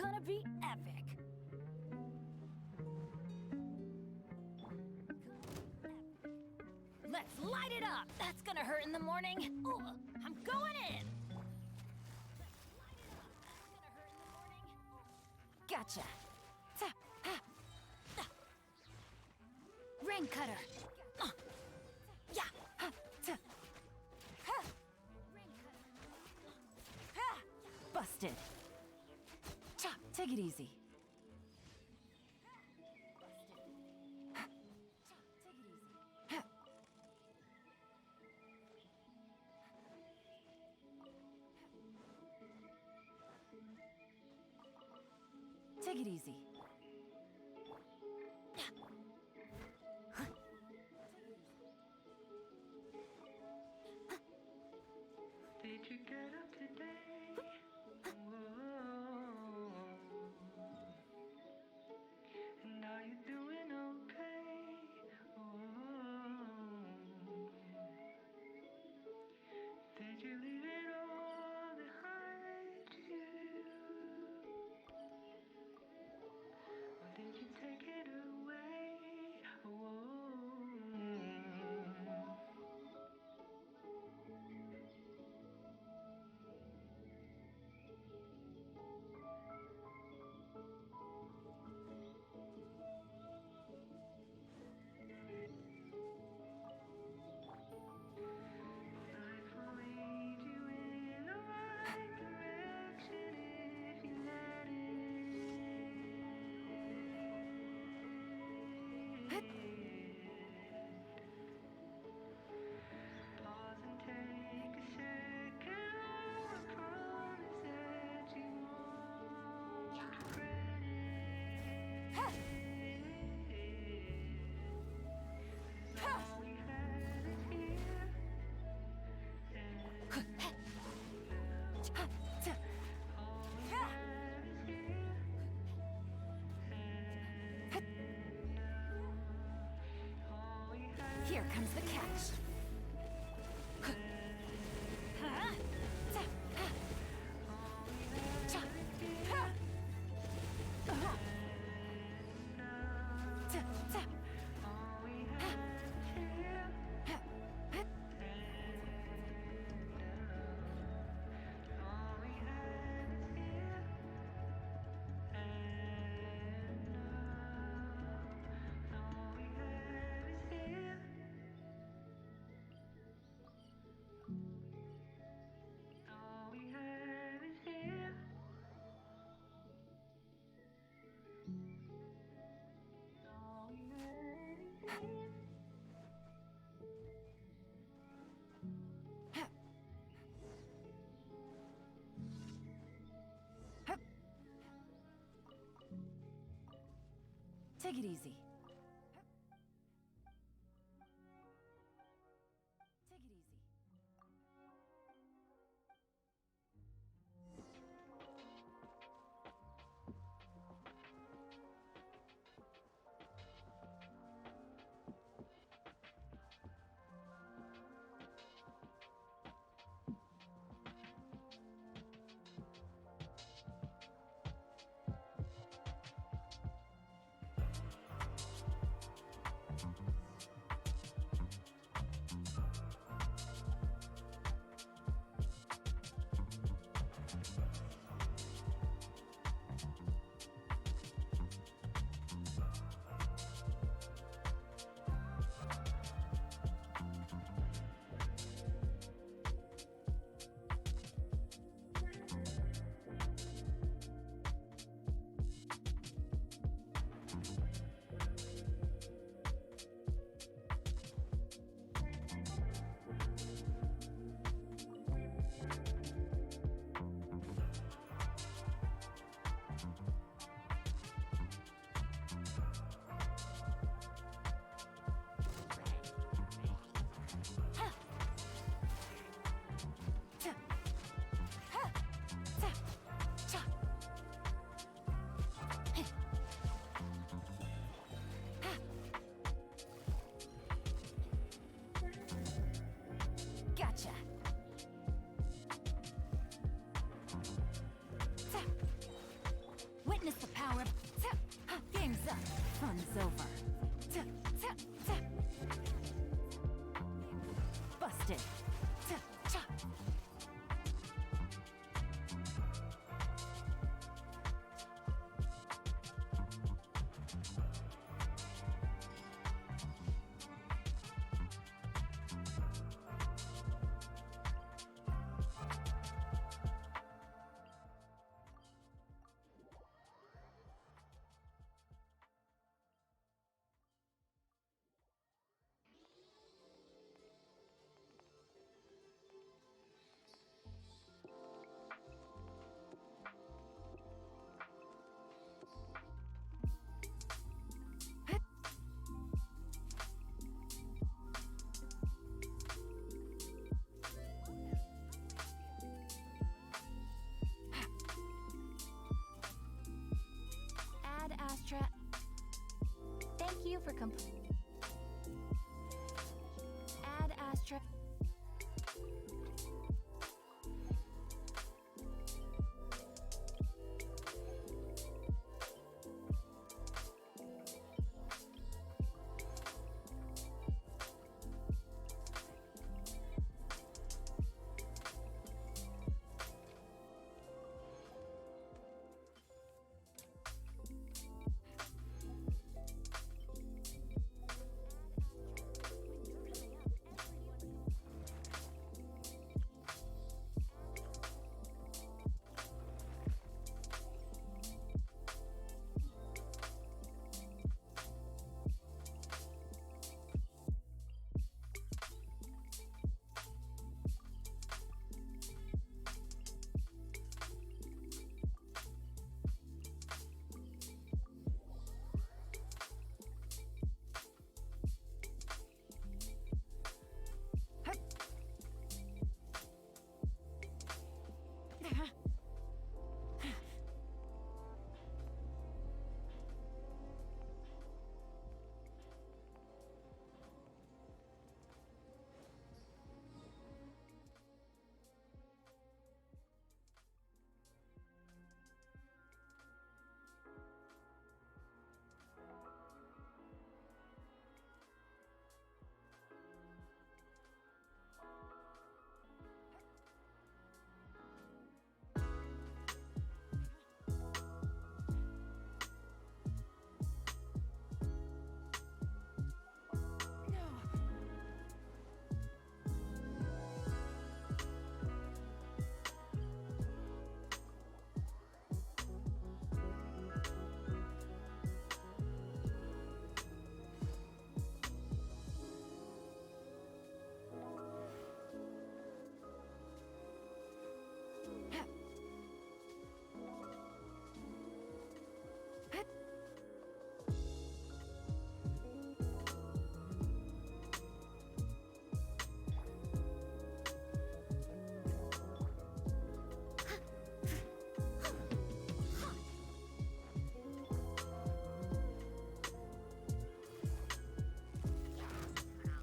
gonna be epic. Let's light it up! That's gonna hurt in the morning. Oh, I'm going in! Let's light it up! That's gonna hurt in the morning. Gotcha! Rain cutter! Yeah! Rain cutter! Busted! Chop! Take it easy! Take it easy. Did you get up today? Whoa. And are you doing okay? Whoa. Did you leave it all behind you? Or did you take it away? Whoa. Life will lead you in the right direction if you let it. Pause and take a second. I promise that you won't regret it. 'Cause all we had is here. Here comes the catch. Take it easy. Take it easy. Add asterisk.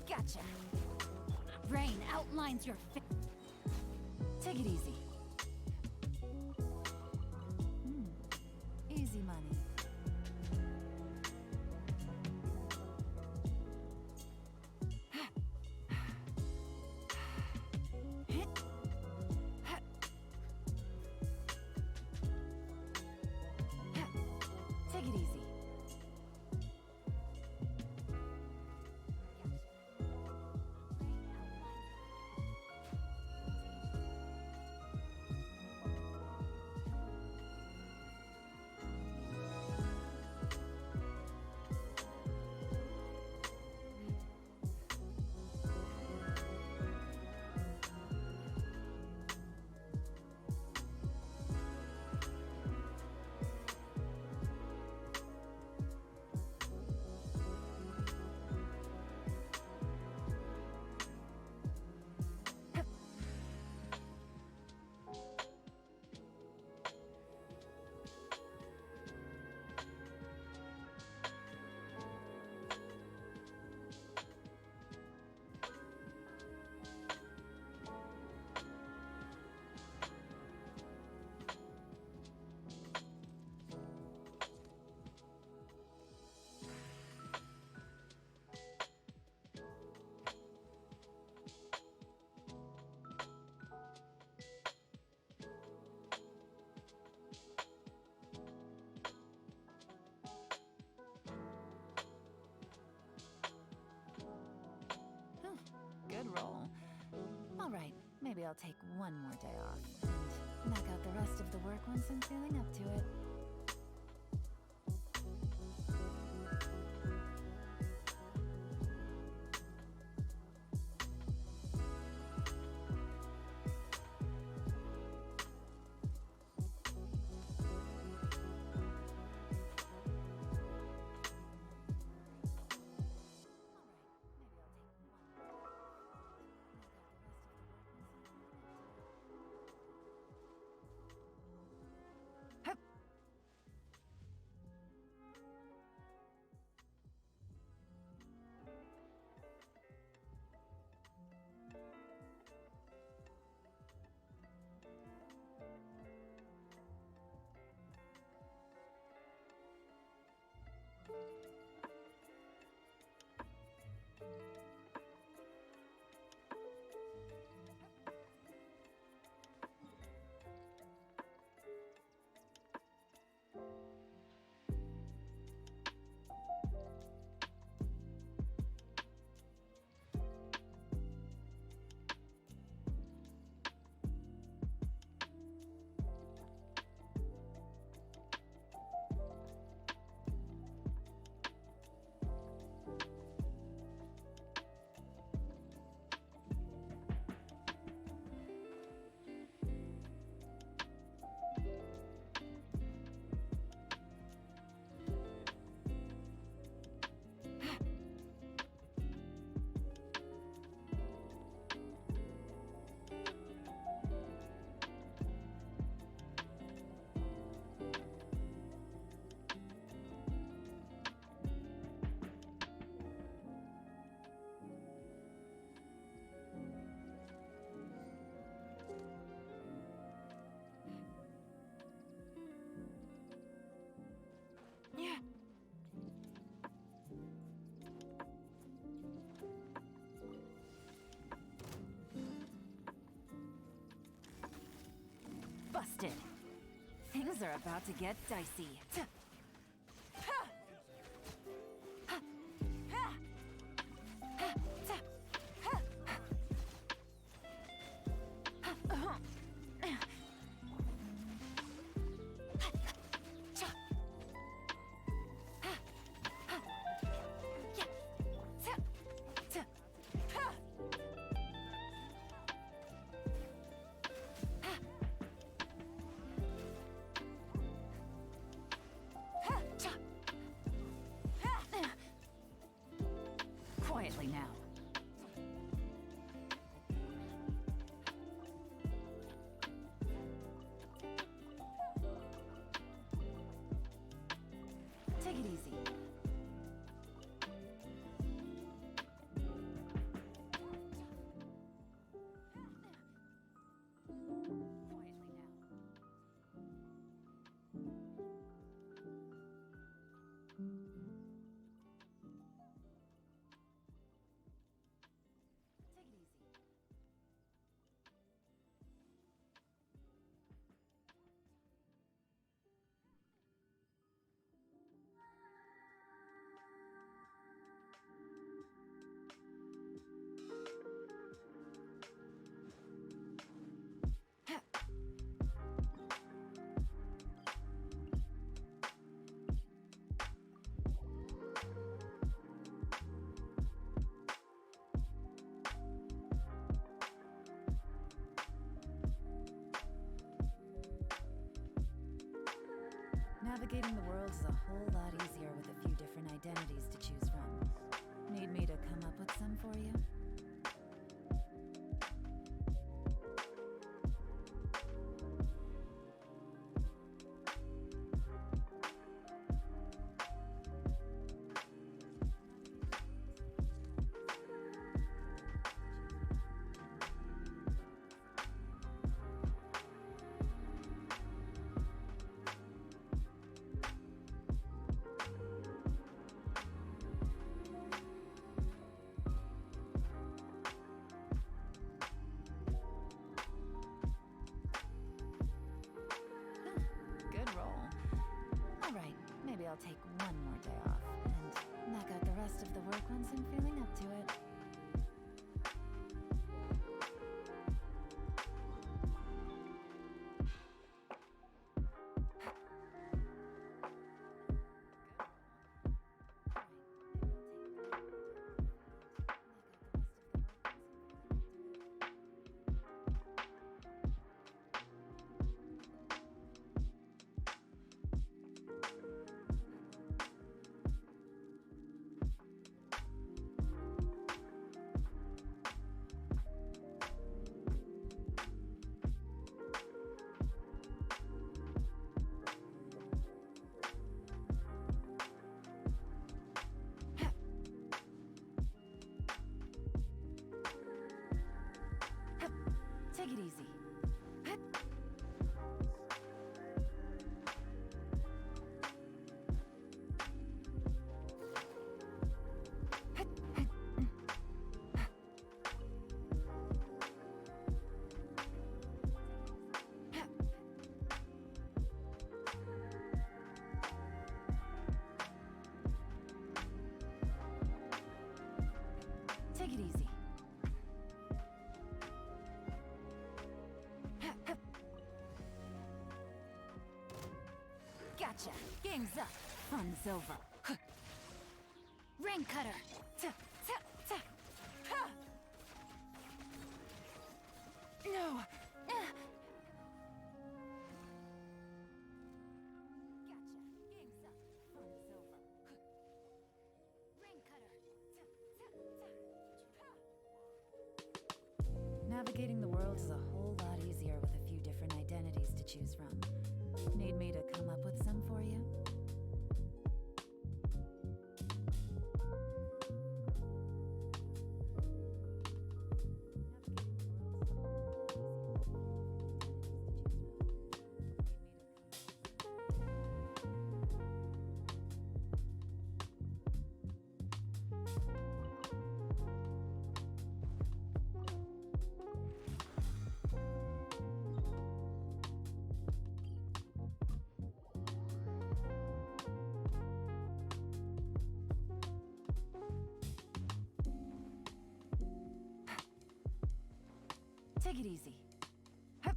Gotcha. Rain outlines your face. Take it easy. Easy money. Take it easy. Good roll. All right, maybe I'll take one more day off and knock out the rest of the work once I'm feeling up to it. Busted. Things are about to get dicey. Quietly now. Take it easy. Quietly now. Take it easy. Navigating the world is a whole lot easier with a few different identities to choose from. Need me to come up with some for you? Good roll. All right, maybe I'll take one more day off and knock out the rest of the work once I'm feeling up to it. Take it easy. Take it easy. Gotcha. Game's up. Fun's over. Ring cutter. No. Gotcha. Game's up. Fun's over. Ring cutter. Navigating the world is a whole lot easier with a few different identities to choose from. Need me to come up with some for you? Take it easy. Hup.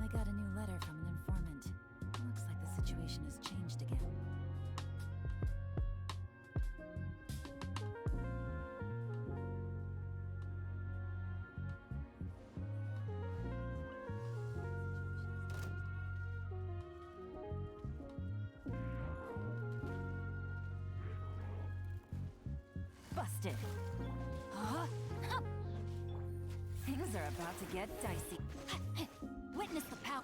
I got a new letter from an informant. Looks like the situation has changed again. Busted. Huh? Things are about to get dicey. Witness the power.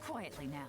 Quietly now.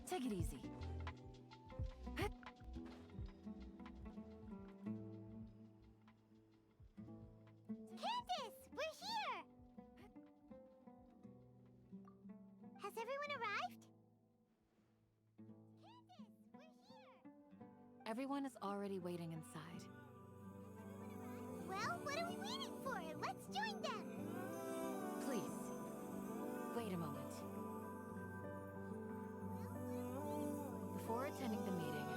Take it easy. Candace, we're here! Has everyone arrived? Candace, we're here! Everyone is already waiting inside. Well, what are we waiting for? Let's join them! Please, wait a moment. Before attending the meeting,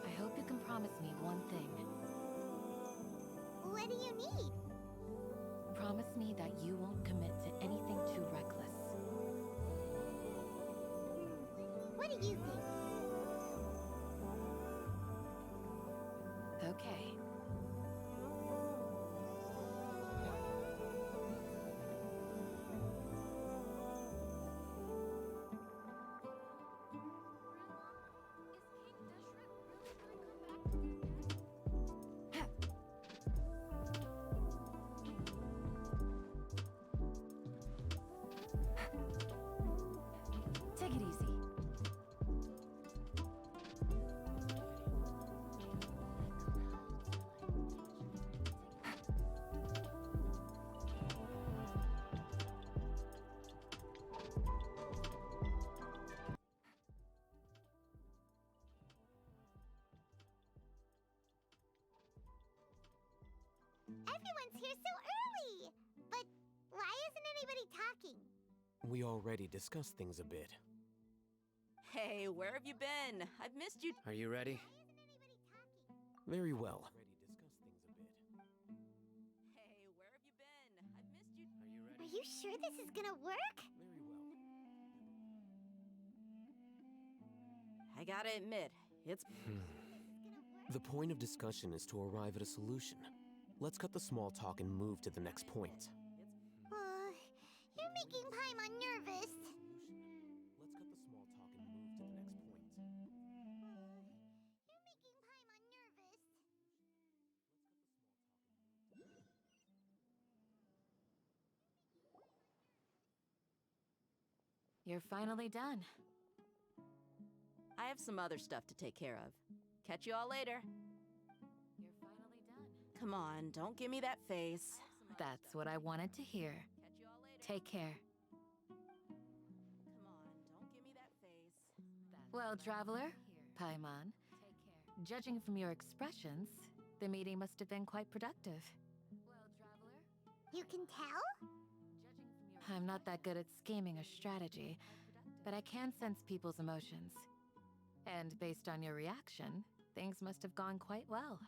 I hope you can promise me one thing. What do you need? Promise me that you won't commit to anything too reckless. What do you think? Okay. Take it easy. Everyone's here so early! But why isn't anybody talking? We already discussed things a bit. Hey, where have you been? I've missed you. Are you ready? Why isn't anybody talking? Very well. Hey, where have you been? I've you sure this is gonna work? Very well. I gotta admit, it's The point of discussion is to arrive at a solution. Let's cut the small talk and move to the next point. You're making Paimon nervous. Let's cut the small talk and move to the next point. You're making Paimon nervous. You're finally done. I have some other stuff to take care of. Catch you all later. You're finally done. Come on, don't give me that face. That's what I wanted to hear. Catch you all later. Take care. Come on, don't give me that face. Well, traveler, Paimon, judging from your expressions, the meeting must have been quite productive. Well, traveler, You can tell? I'm not that good at scheming or strategy, but I can sense people's emotions. And based on your reaction, things must have gone quite well.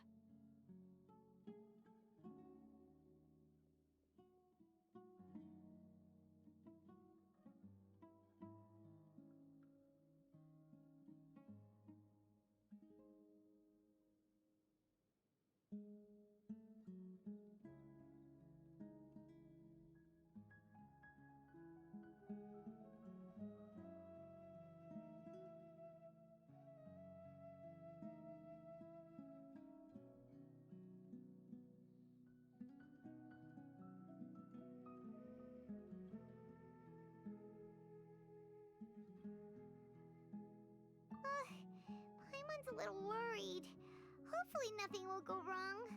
Paimon's a little worried. Hopefully nothing will go wrong.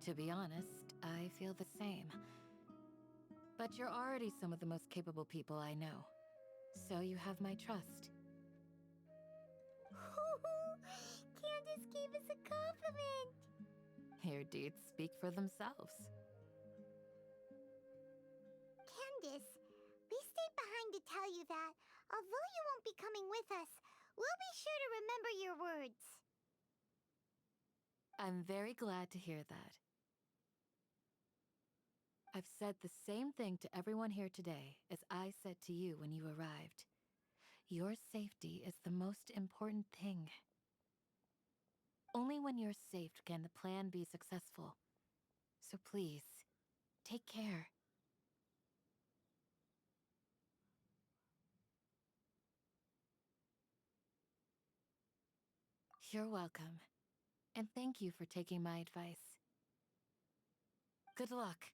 To be honest, I feel the same. But you're already some of the most capable people I know. So you have my trust. Candace gave us a compliment. Your deeds speak for themselves. Candace, we stayed behind to tell you that, although you won't be coming with us, we'll be sure to remember your words. I'm very glad to hear that. I've said the same thing to everyone here today as I said to you when you arrived. Your safety is the most important thing. Only when you're safe can the plan be successful. So please, take care. You're welcome. And thank you for taking my advice. Good luck.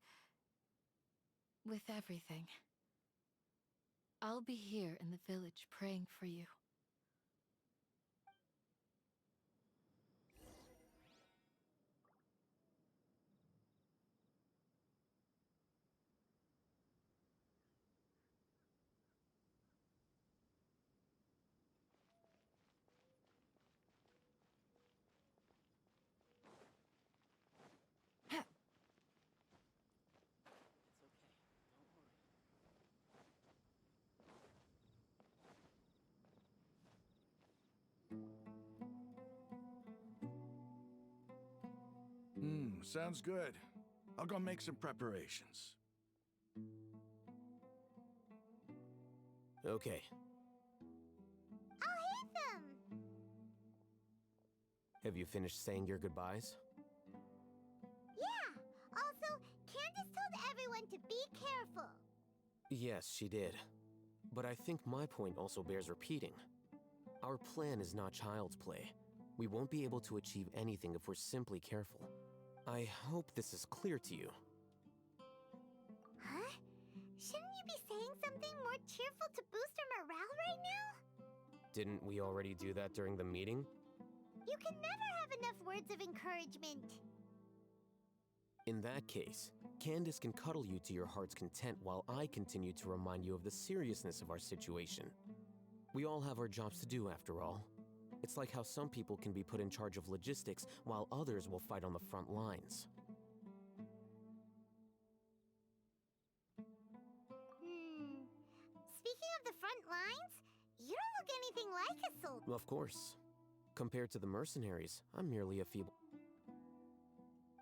With everything. I'll be here in the village praying for you. Sounds good. I'll go make some preparations. Okay. I'll hit them. Have you finished saying your goodbyes? Yeah. Also, Candace told everyone to be careful. Yes, she did. But I think my point also bears repeating. Our plan is not child's play. We won't be able to achieve anything if we're simply careful. I hope this is clear to you. Huh? Shouldn't you be saying something more cheerful to boost our morale right now? Didn't we already do that during the meeting? You can never have enough words of encouragement. In that case, Candace can cuddle you to your heart's content while I continue to remind you of the seriousness of our situation. We all have our jobs to do after all. It's like how some people can be put in charge of logistics while others will fight on the front lines. Speaking of the front lines, you don't look anything like a soldier. Of course. Compared to the mercenaries, I'm merely a feeble...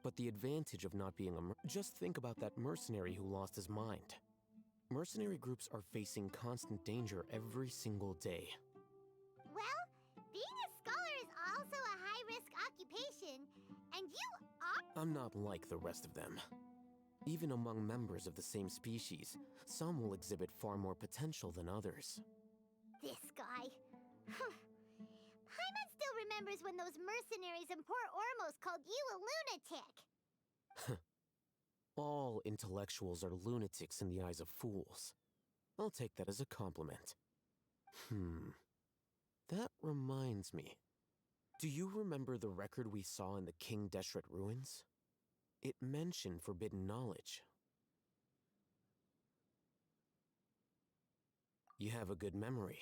But the advantage of not being just think about that mercenary who lost his mind. Mercenary groups are facing constant danger every single day. Well, being a scholar is also a high-risk occupation, and you are... I'm not like the rest of them. Even among members of the same species, some will exhibit far more potential than others. This guy. Paimon still remembers when those mercenaries in Port Ormos called you a lunatic. All intellectuals are lunatics in the eyes of fools. I'll take that as a compliment. That reminds me. Do you remember the record we saw in the King Deshret ruins? It mentioned forbidden knowledge. You have a good memory.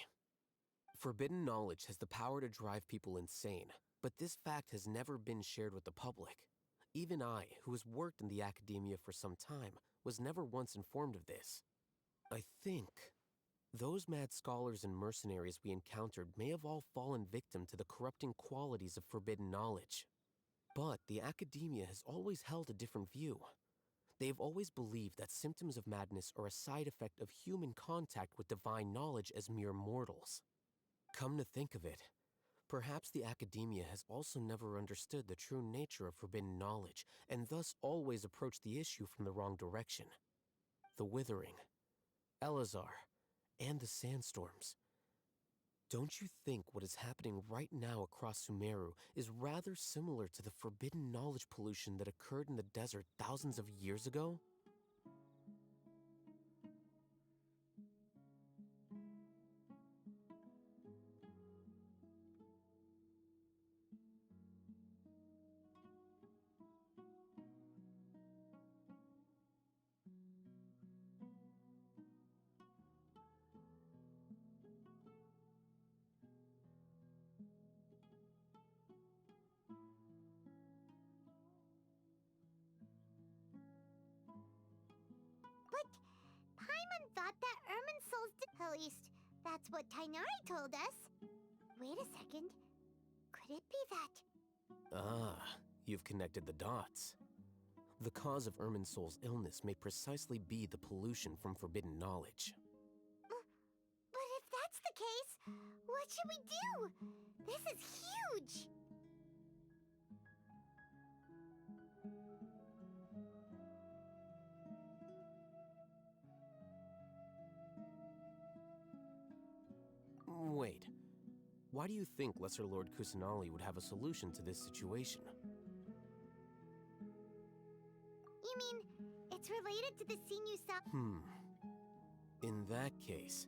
Forbidden knowledge has the power to drive people insane, but this fact has never been shared with the public. Even I, who has worked in the academia for some time, was never once informed of this. I think those mad scholars and mercenaries we encountered may have all fallen victim to the corrupting qualities of forbidden knowledge. But the academia has always held a different view. They have always believed that symptoms of madness are a side effect of human contact with divine knowledge as mere mortals. Come to think of it, perhaps the academia has also never understood the true nature of forbidden knowledge, and thus always approached the issue from the wrong direction. The Withering, Elazar, and the Sandstorms. Don't you think what is happening right now across Sumeru is rather similar to the forbidden knowledge pollution that occurred in the desert thousands of years ago? But Paimon thought that Irminsul's... At least, that's what Tainari told us. Wait a second. Could it be that... Ah, you've connected the dots. The cause of Irminsul's illness may precisely be the pollution from forbidden knowledge. But if that's the case, what should we do? This is huge! Wait. Why do you think Lesser Lord Kusanali would have a solution to this situation? You mean, it's related to the Sinu Sa... In that case,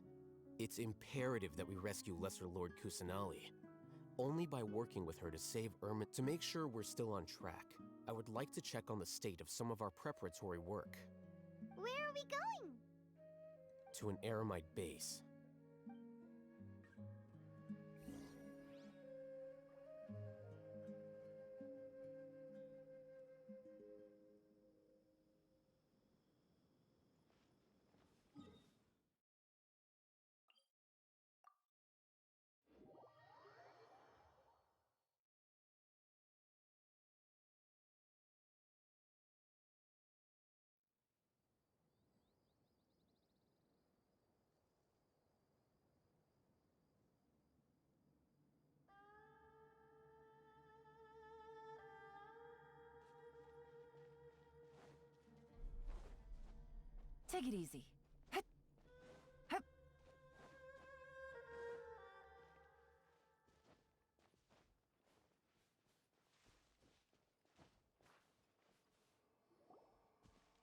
it's imperative that we rescue Lesser Lord Kusanali. Only by working with her to save Irmin. To make sure we're still on track, I would like to check on the state of some of our preparatory work. Where are we going? To an Eremite base. Take it easy. Hup. Hup.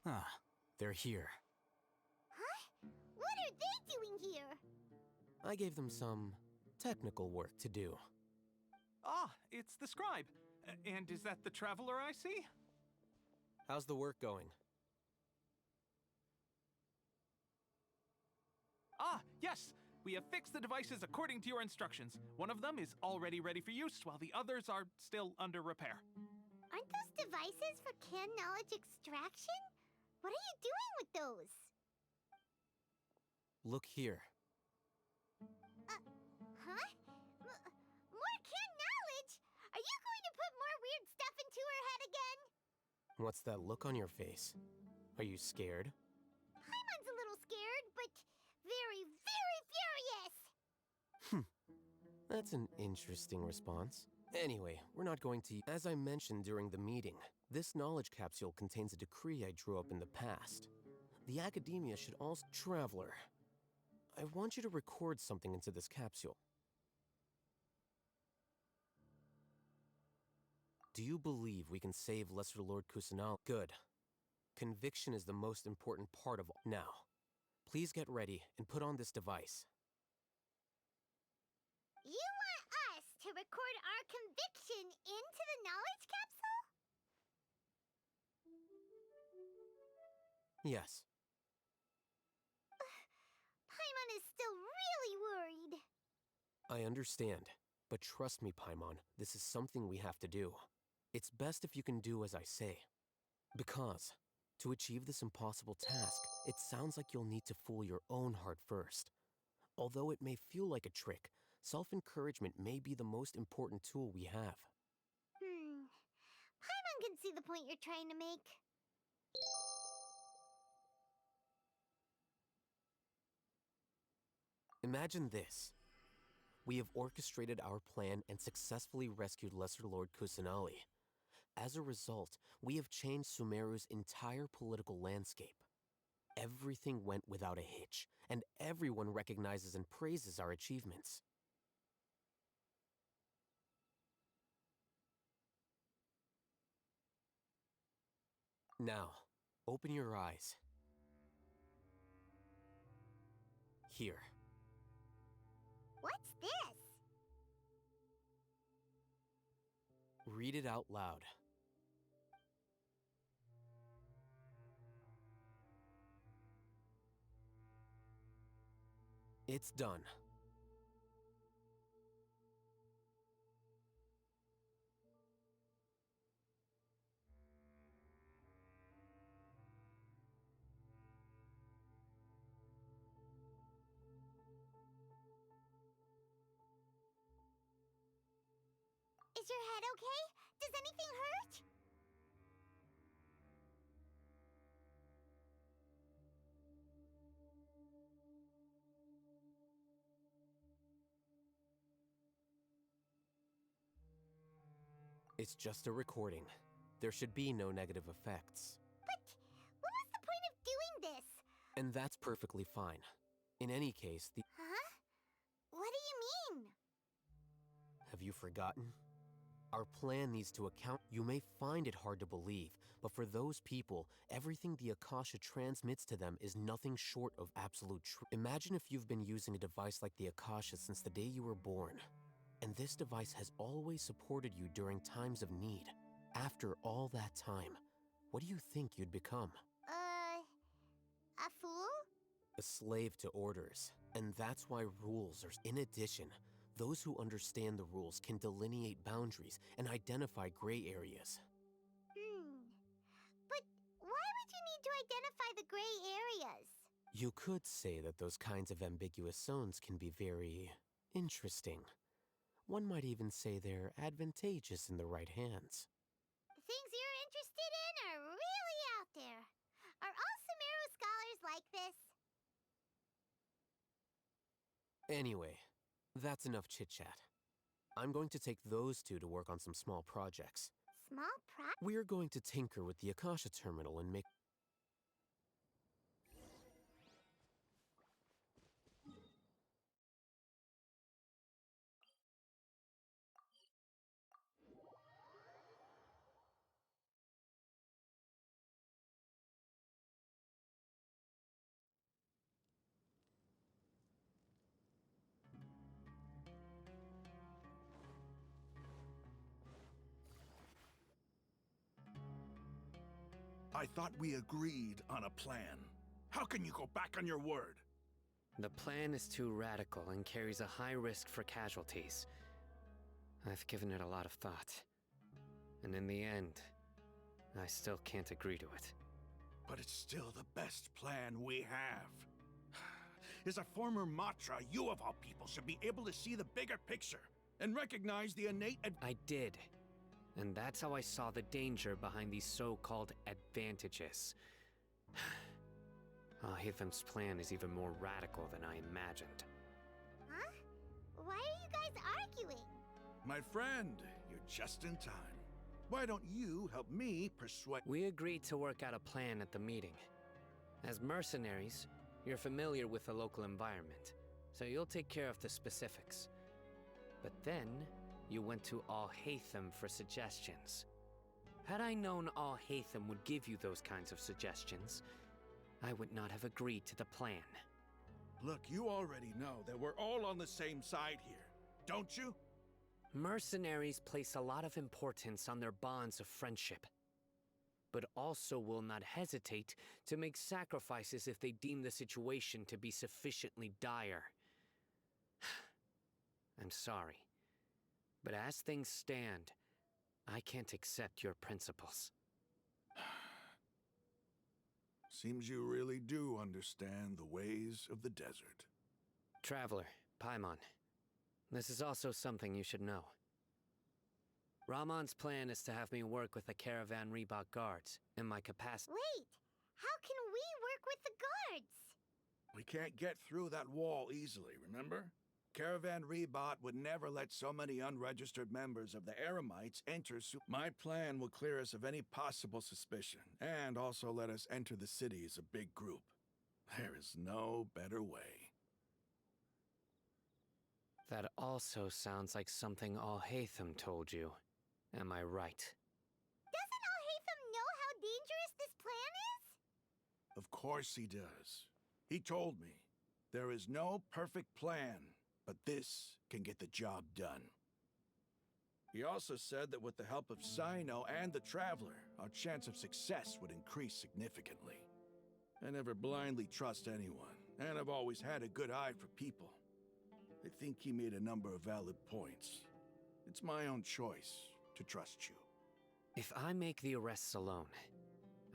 Ah, they're here. Huh? What are they doing here? I gave them some technical work to do. Ah, it's the scribe. And is that the traveler I see? How's the work going? Ah, yes! We have fixed the devices according to your instructions. One of them is already ready for use, while the others are still under repair. Aren't those devices for can knowledge extraction? What are you doing with those? Look here. Huh? More can knowledge? Are you going to put more weird stuff into her head again? What's that look on your face? Are you scared? Paimon's a little scared, but very, very furious! That's an interesting response. Anyway, we're not going to. As I mentioned during the meeting, this knowledge capsule contains a decree I drew up in the past. The academia should also. Traveler, I want you to record something into this capsule. Do you believe we can save Lesser Lord Kusanagi? Good. Conviction is the most important part of all. Now, please get ready and put on this device. You want us to record our conviction into the knowledge capsule? Yes. Paimon is still really worried. I understand, but trust me, Paimon, this is something we have to do. It's best if you can do as I say. Because, to achieve this impossible task, it sounds like you'll need to fool your own heart first. Although it may feel like a trick, self-encouragement may be the most important tool we have. Paimon can see the point you're trying to make. Imagine this. We have orchestrated our plan and successfully rescued Lesser Lord Kusanagi. As a result, we have changed Sumeru's entire political landscape. Everything went without a hitch, and everyone recognizes and praises our achievements. Now, open your eyes. Here. What's this? Read it out loud. It's done. Is your head okay? Does anything hurt? It's just a recording. There should be no negative effects. But what was the point of doing this? And that's perfectly fine. In any case, Huh? What do you mean? Have you forgotten? Our plan needs to account. You may find it hard to believe, but for those people, everything the Akasha transmits to them is nothing short of absolute truth. Imagine if you've been using a device like the Akasha since the day you were born. And this device has always supported you during times of need. After all that time, what do you think you'd become? A fool? A slave to orders. And that's why rules are. In addition, those who understand the rules can delineate boundaries and identify gray areas. But why would you need to identify the gray areas? You could say that those kinds of ambiguous zones can be very interesting. One might even say they're advantageous in the right hands. The things you're interested in are really out there. Are all Sumeru scholars like this? Anyway, that's enough chit-chat. I'm going to take those two to work on some small projects. Small We're going to tinker with the Akasha terminal and make... I thought we agreed on a plan. How can you go back on your word? The plan is too radical and carries a high risk for casualties. I've given it a lot of thought. And in the end, I still can't agree to it. But it's still the best plan we have. As a former Matra, you of all people should be able to see the bigger picture and recognize the innate I did. And that's how I saw the danger behind these so-called advantages. Alhaitham's plan is even more radical than I imagined. Huh? Why are you guys arguing? My friend, you're just in time. Why don't you help me persuade... We agreed to work out a plan at the meeting. As mercenaries, you're familiar with the local environment, so you'll take care of the specifics. But then, you went to Alhaitham for suggestions. Had I known Alhaitham would give you those kinds of suggestions, I would not have agreed to the plan. Look, you already know that we're all on the same side here, don't you? Mercenaries place a lot of importance on their bonds of friendship, but also will not hesitate to make sacrifices if they deem the situation to be sufficiently dire. I'm sorry, but as things stand, I can't accept your principles. Seems you really do understand the ways of the desert. Traveler, Paimon, this is also something you should know. Ramon's plan is to have me work with the Caravan Reebok guards in my capacity. Wait, how can we work with the guards? We can't get through that wall easily, remember? Caravan Rebot would never let so many unregistered members of the Eremites enter. My plan will clear us of any possible suspicion, and also let us enter the city as a big group. There is no better way. That also sounds like something Alhaitham told you. Am I right? Doesn't Alhaitham know how dangerous this plan is? Of course he does. He told me, there is no perfect plan, but this can get the job done. He also said that with the help of Sino and the Traveler, our chance of success would increase significantly. I never blindly trust anyone, and I've always had a good eye for people. I think he made a number of valid points. It's my own choice to trust you. If I make the arrests alone,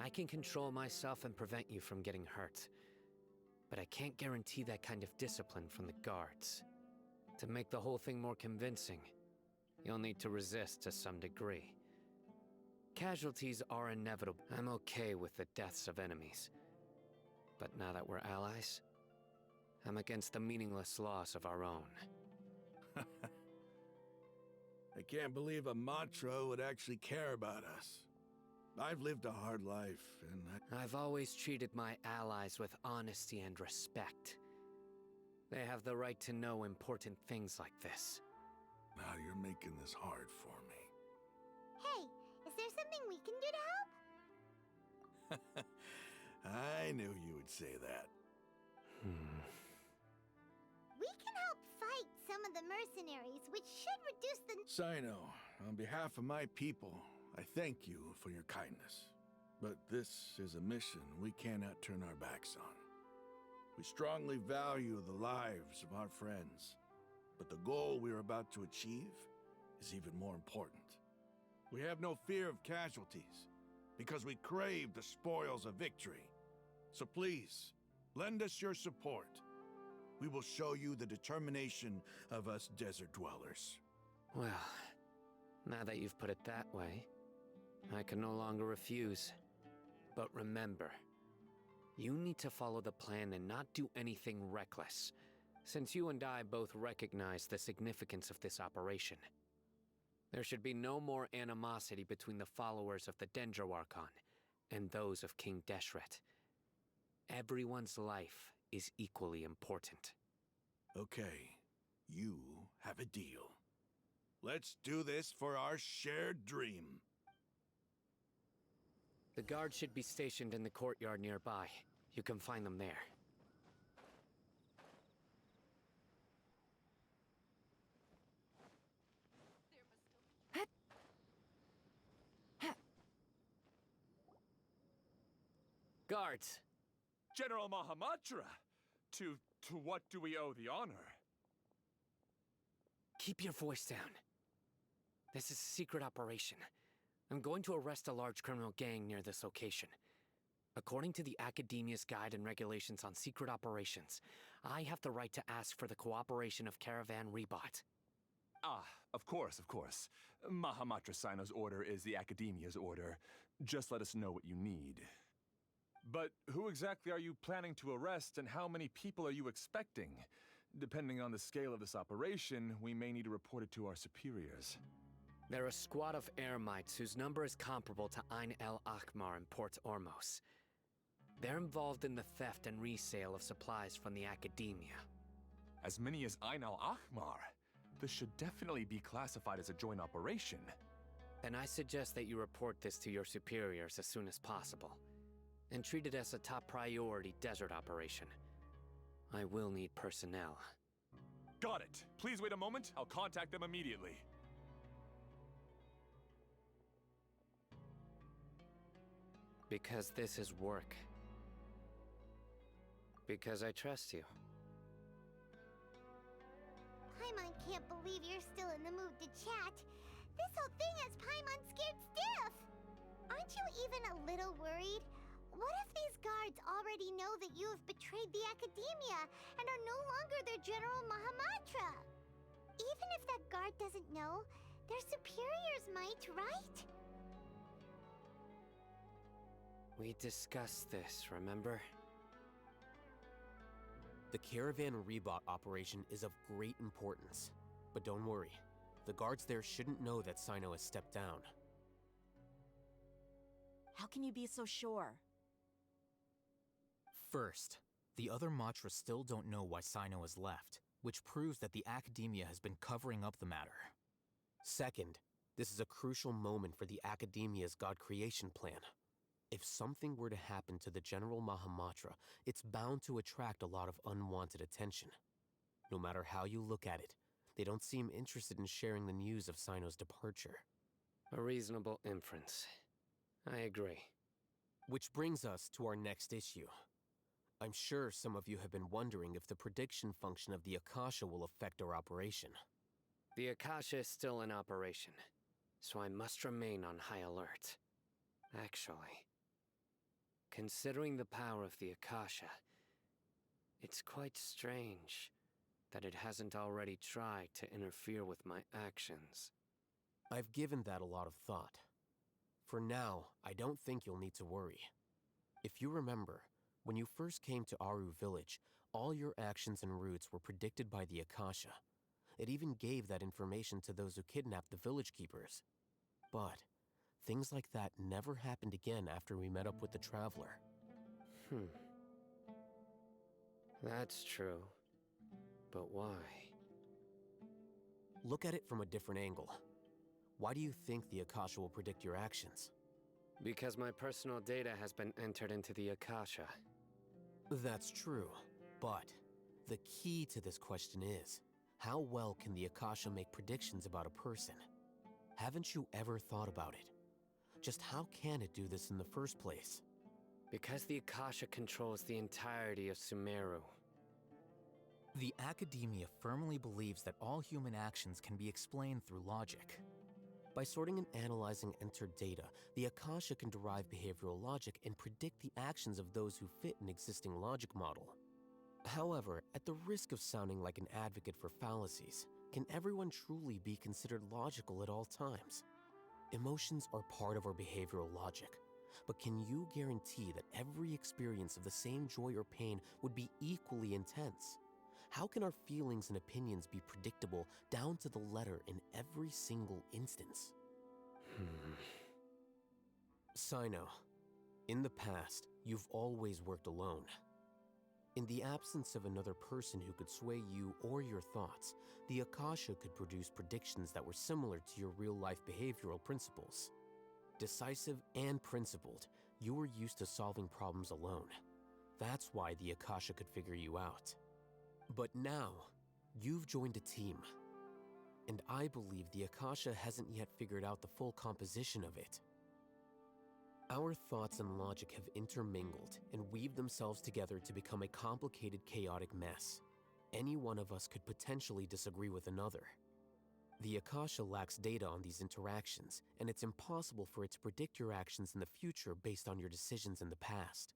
I can control myself and prevent you from getting hurt. But I can't guarantee that kind of discipline from the guards. To make the whole thing more convincing, you'll need to resist to some degree. Casualties are inevitable. I'm okay with the deaths of enemies. But now that we're allies, I'm against the meaningless loss of our own. I can't believe a Matra would actually care about us. I've lived a hard life, and I've always treated my allies with honesty and respect. They have the right to know important things like this. now you're making this hard for me. Hey, is there something we can do to help? I knew you would say that. We can help fight some of the mercenaries, which should reduce the... Sino, on behalf of my people, I thank you for your kindness. But this is a mission we cannot turn our backs on. We strongly value the lives of our friends, but the goal we are about to achieve is even more important. We have no fear of casualties, because we crave the spoils of victory. So please, lend us your support. We will show you the determination of us desert dwellers. Well, now that you've put it that way, I can no longer refuse. But remember, you need to follow the plan and not do anything reckless, since you and I both recognize the significance of this operation. There should be no more animosity between the followers of the Dendroarchon and those of King Deshret. Everyone's life is equally important. Okay, you have a deal. Let's do this for our shared dream. The guards should be stationed in the courtyard nearby. You can find them there. Guards! General Mahamatra! To what do we owe the honor? Keep your voice down. This is a secret operation. I'm going to arrest a large criminal gang near this location. According to the Academia's Guide and Regulations on Secret Operations, I have the right to ask for the cooperation of Caravan Rebot. Ah, of course, of course. Mahamatra Sino's order is the Academia's order. Just let us know what you need. But who exactly are you planning to arrest, and how many people are you expecting? Depending on the scale of this operation, we may need to report it to our superiors. They're a squad of Eremites whose number is comparable to Ain el Akmar in Port Ormos. They're involved in the theft and resale of supplies from the Academia. As many as Ain al Akmar? This should definitely be classified as a joint operation. Then I suggest that you report this to your superiors as soon as possible, and treat it as a top priority desert operation. I will need personnel. Got it. Please wait a moment. I'll contact them immediately. Because this is work. Because I trust you. Paimon can't believe you're still in the mood to chat. This whole thing has Paimon scared stiff. Aren't you even a little worried? What if these guards already know that you have betrayed the Academia and are no longer their General Mahamatra? Even if that guard doesn't know, their superiors might, right? We discussed this, remember? The Caravan Rebot operation is of great importance. But don't worry, the guards there shouldn't know that Sino has stepped down. How can you be so sure? First, the other Matra still don't know why Sino has left, which proves that the Academia has been covering up the matter. Second, this is a crucial moment for the Academia's God creation plan. If something were to happen to the General Mahamatra, it's bound to attract a lot of unwanted attention. No matter how you look at it, they don't seem interested in sharing the news of Sino's departure. A reasonable inference. I agree. Which brings us to our next issue. I'm sure some of you have been wondering if the prediction function of the Akasha will affect our operation. The Akasha is still in operation, so I must remain on high alert. Actually, considering the power of the Akasha, it's quite strange that it hasn't already tried to interfere with my actions. I've given that a lot of thought. For now, I don't think you'll need to worry. If you remember, when you first came to Aru Village, all your actions and routes were predicted by the Akasha. It even gave that information to those who kidnapped the village keepers. But things like that never happened again after we met up with the Traveler. That's true. But why? Look at it from a different angle. Why do you think the Akasha will predict your actions? Because my personal data has been entered into the Akasha. That's true, but the key to this question is, how well can the Akasha make predictions about a person? Haven't you ever thought about it? Just how can it do this in the first place? Because the Akasha controls the entirety of Sumeru. The Academia firmly believes that all human actions can be explained through logic. By sorting and analyzing entered data, the Akasha can derive behavioral logic and predict the actions of those who fit an existing logic model. However, at the risk of sounding like an advocate for fallacies, can everyone truly be considered logical at all times? Emotions are part of our behavioral logic, but can you guarantee that every experience of the same joy or pain would be equally intense? How can our feelings and opinions be predictable down to the letter in every single instance? Sino, in the past, you've always worked alone. In the absence of another person who could sway you or your thoughts, the Akasha could produce predictions that were similar to your real-life behavioral principles. Decisive and principled, you were used to solving problems alone. That's why the Akasha could figure you out. But now, you've joined a team. And I believe the Akasha hasn't yet figured out the full composition of it. Our thoughts and logic have intermingled and weaved themselves together to become a complicated, chaotic mess. Any one of us could potentially disagree with another. The Akasha lacks data on these interactions, and it's impossible for it to predict your actions in the future based on your decisions in the past.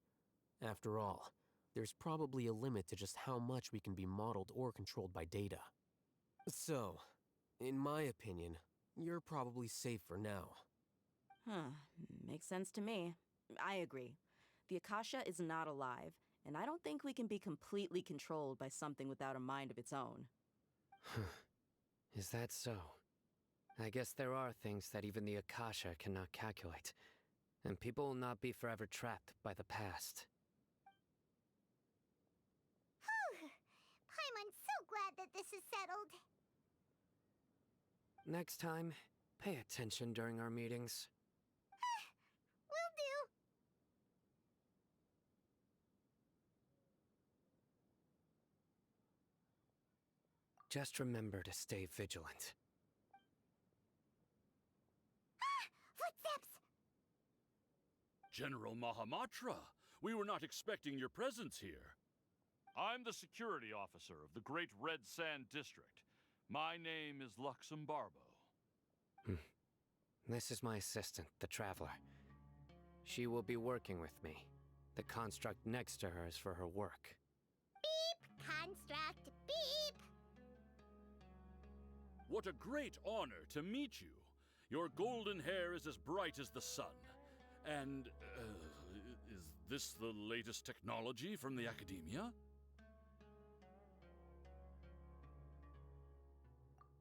After all, there's probably a limit to just how much we can be modeled or controlled by data. So, In my opinion, you're probably safe for now. Huh. Makes sense to me. I agree. The Akasha is not alive, and I don't think we can be completely controlled by something without a mind of its own. Is that so? I guess there are things that even the Akasha cannot calculate, and people will not be forever trapped by the past. Whew! Paimon's so glad that this is settled. Next time, pay attention during our meetings. Will do. Just remember to stay vigilant. Footsteps! General Mahamatra, we were not expecting your presence here. I'm the security officer of the Great Red Sand District. My name is Luxembarbo. This is my assistant, the Traveler. She will be working with me. The construct next to her is for her work. Beep! Construct, beep! What a great honor to meet you. Your golden hair is as bright as the sun. And, is this the latest technology from the Academia?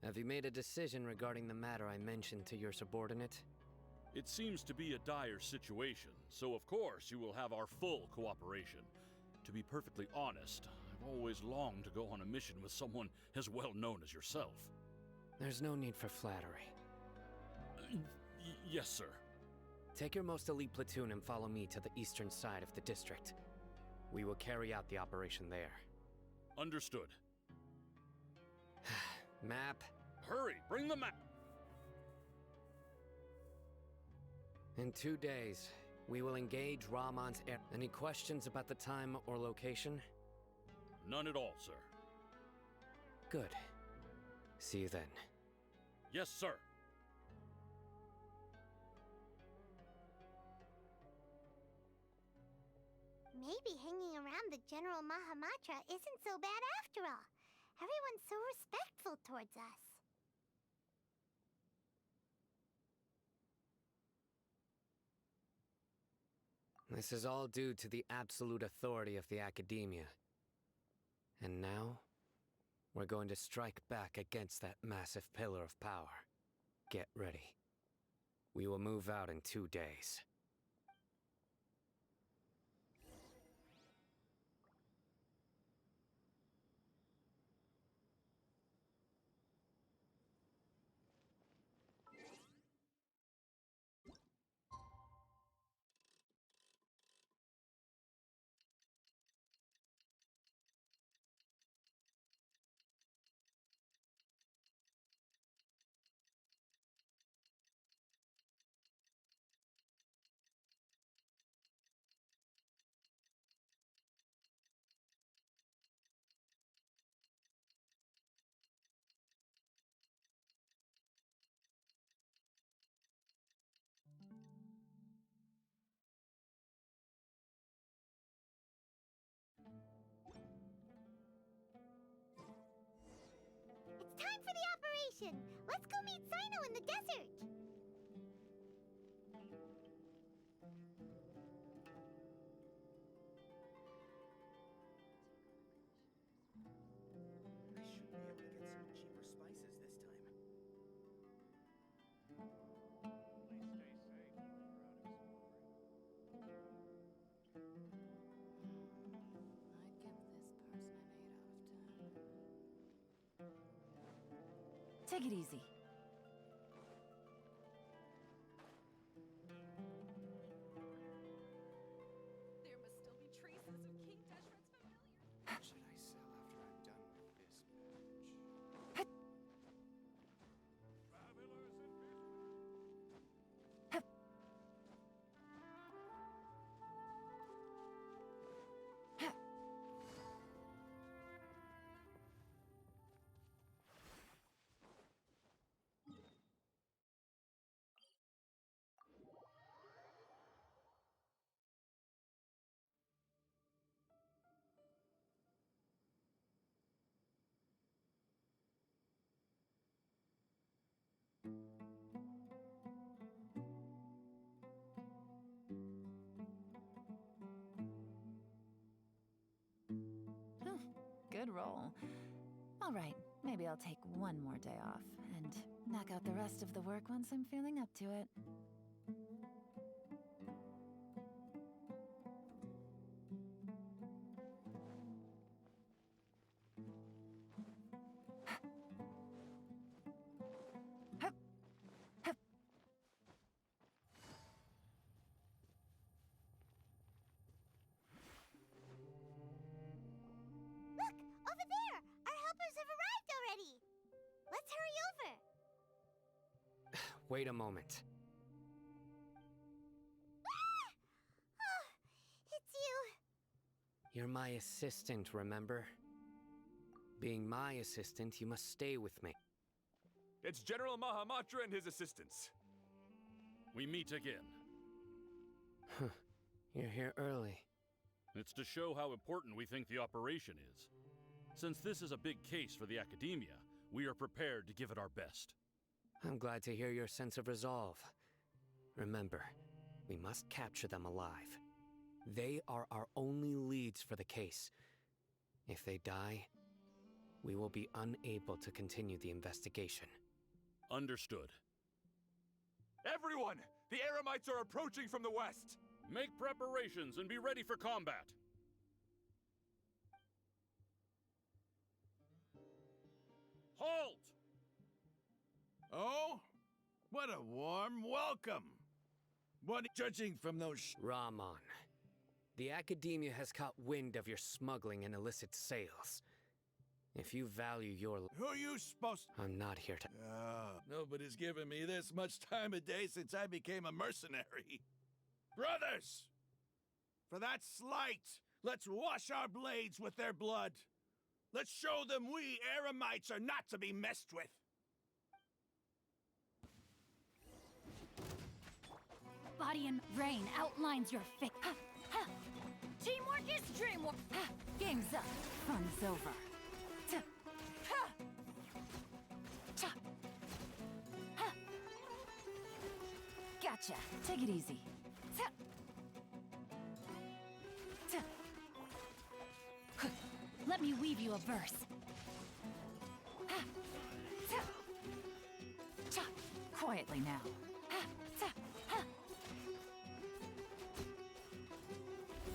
Have you made a decision regarding the matter I mentioned to your subordinate? It seems to be a dire situation, so of course you will have our full cooperation. To be perfectly honest, I've always longed to go on a mission with someone as well known as yourself. There's no need for flattery. Yes, sir. Take your most elite platoon and follow me to the eastern side of the district. We will carry out the operation there. Understood. Map. Hurry, bring the map! In 2 days, we will engage Ramon's air. Any questions about the time or location? None at all, sir. Good. See you then. Yes, sir. Maybe hanging around the General Mahamatra isn't so bad after all. Everyone's so respectful towards us. This is all due to the absolute authority of the Academia. And now, we're going to strike back against that massive pillar of power. Get ready. We will move out in 2 days. It's time for the operation! Let's go meet Sino in the desert! I should be able to get some cheaper spices this time. Take it easy. There must still be traces of King Deshret's familiar. What should I sell after I'm done with this batch? good roll. All right, maybe I'll take one more day off and knock out the rest of the work once I'm feeling up to it. Look! Over there! Our helpers have arrived already! Let's hurry over! Wait a moment. Ah! Oh, it's you! You're my assistant, remember? Being my assistant, you must stay with me. It's General Mahamatra and his assistants. We meet again. Huh. You're here early. It's to show how important we think the operation is. Since this is a big case for the Academia, we are prepared to give it our best. I'm glad to hear your sense of resolve. Remember, we must capture them alive. They are our only leads for the case. If they die, we will be unable to continue the investigation. Understood. Everyone! The Eremites are approaching from the west! Make preparations and be ready for combat. Halt! Oh? What a warm welcome! What, judging from those Rahman, the Academia has caught wind of your smuggling and illicit sales. If you value your... Who are you supposed to... I'm not here to... Nobody's given me this much time of day since I became a mercenary. Brothers! For that slight, let's wash our blades with their blood. Let's show them we Eremites are not to be messed with. Body and Rain outlines your fate. Teamwork is dreamwork. Game's up. Fun's over. Gotcha. Take it easy. Let me weave you a verse. Quietly now.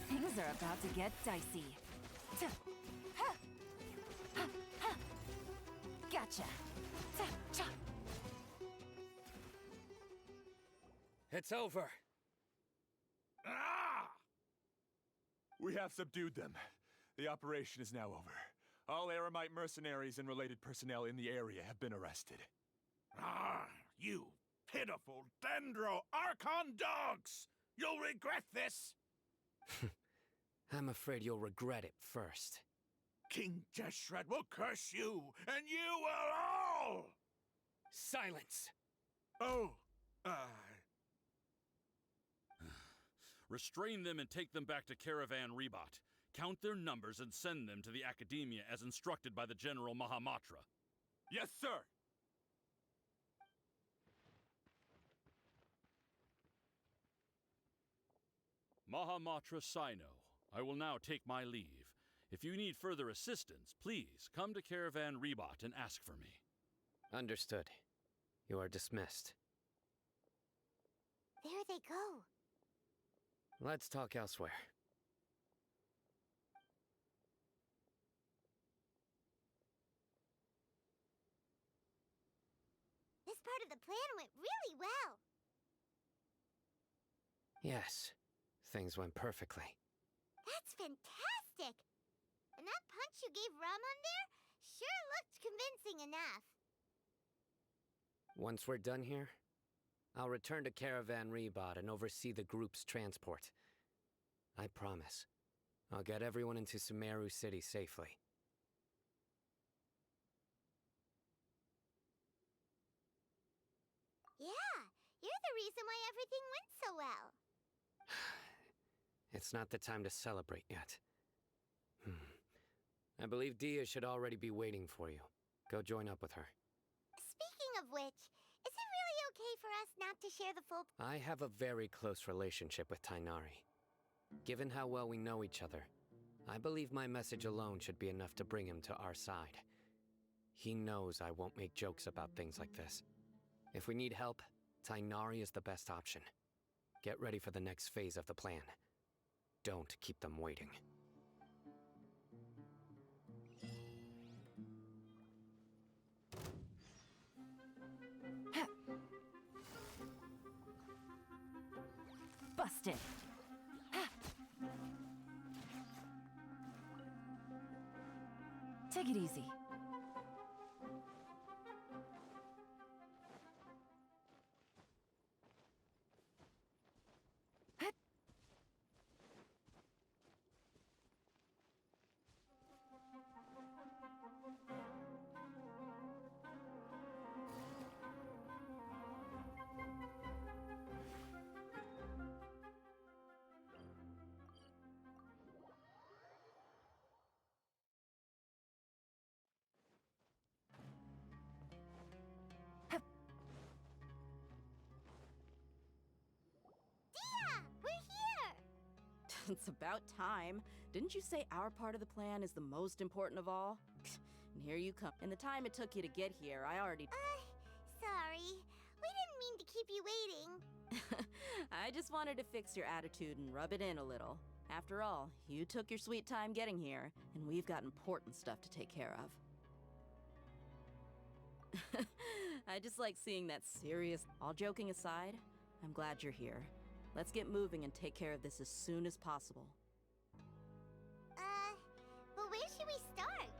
Things are about to get dicey. Gotcha. It's over. Ah! We have subdued them. The operation is now over. All Eremite mercenaries and related personnel in the area have been arrested. Ah, you pitiful Dendro Archon dogs! You'll regret this! I'm afraid you'll regret it first. King Jeshret will curse you, and you will all! Silence! Oh, Restrain them and take them back to Caravan Rebot. Count their numbers and send them to the Academia as instructed by the General Mahamatra. Yes, sir! Mahamatra Sino, I will now take my leave. If you need further assistance, please come to Caravan Rebot and ask for me. Understood. You are dismissed. There they go. Let's talk elsewhere. This part of the plan went really well. Yes, things went perfectly. That's fantastic! And that punch you gave Raman there sure looked convincing enough. Once we're done here, I'll return to Caravan Rebot and oversee the group's transport. I promise. I'll get everyone into Sumeru City safely. Yeah, you're the reason why everything went so well. It's not the time to celebrate yet. I believe Dia should already be waiting for you. Go join up with her. Speaking of which, is it really okay for us not to share the full... I have a very close relationship with Tainari. Given how well we know each other, I believe my message alone should be enough to bring him to our side. He knows I won't make jokes about things like this. If we need help, Tainari is the best option. Get ready for the next phase of the plan. Don't keep them waiting. Busted. Take it easy. We're here! It's about time. Didn't you say our part of the plan is the most important of all? And here you come. In the time it took you to get here, I already... Sorry. We didn't mean to keep you waiting. I just wanted to fix your attitude and rub it in a little. After all, you took your sweet time getting here, and we've got important stuff to take care of. I just like seeing that serious... All joking aside, I'm glad you're here. Let's get moving and take care of this as soon as possible. But where should we start?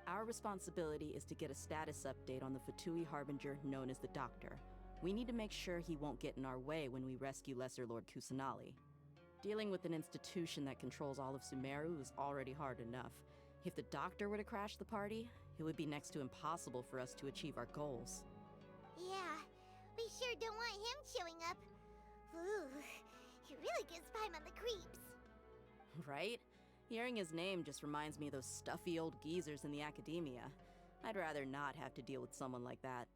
Our responsibility is to get a status update on the Fatui Harbinger known as the Doctor. We need to make sure he won't get in our way when we rescue Lesser Lord Kusanali. Dealing with an institution that controls all of Sumeru is already hard enough. If the Doctor were to crash the party, it would be next to impossible for us to achieve our goals. Yeah, we sure don't want him showing up. Ooh, he really gives Paimon the creeps. Right? Hearing his name just reminds me of those stuffy old geezers in the academia. I'd rather not have to deal with someone like that.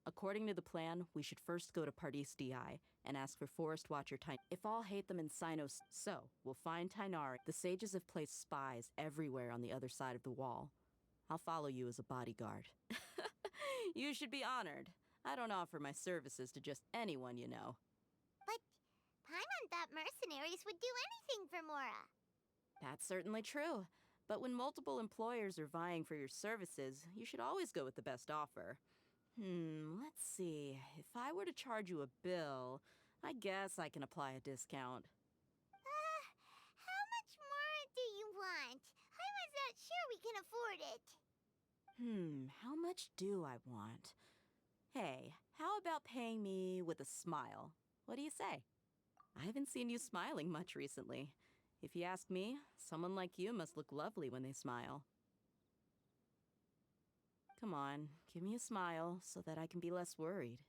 According to the plan, we should first go to Pardis DI and ask for Forest Watcher If all hate them in Sinos, so we'll find Tainari. The sages have placed spies everywhere on the other side of the wall. I'll follow you as a bodyguard. You should be honored. I don't offer my services to just anyone you know. But Paimon thought mercenaries would do anything for Mora. That's certainly true. But when multiple employers are vying for your services, you should always go with the best offer. Let's see. If I were to charge you a bill, I guess I can apply a discount. How much more do you want? Paimon's not sure we can afford it. How much do I want? Hey, how about paying me with a smile? What do you say? I haven't seen you smiling much recently. If you ask me, someone like you must look lovely when they smile. Come on, give me a smile so that I can be less worried.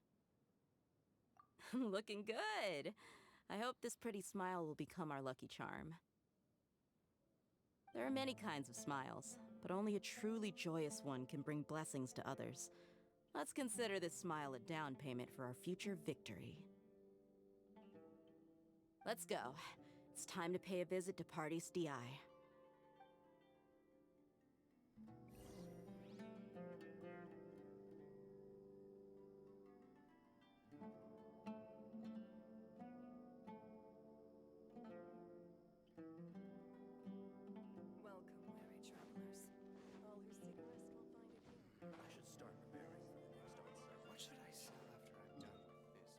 Looking good! I hope this pretty smile will become our lucky charm. There are many kinds of smiles, but only a truly joyous one can bring blessings to others. Let's consider this smile a down payment for our future victory. Let's go. It's time to pay a visit to Pardis DI. Welcome, weary travelers. All who seek rest will find it here. I should start preparing for the next onset. What should I sell after I'm done with this?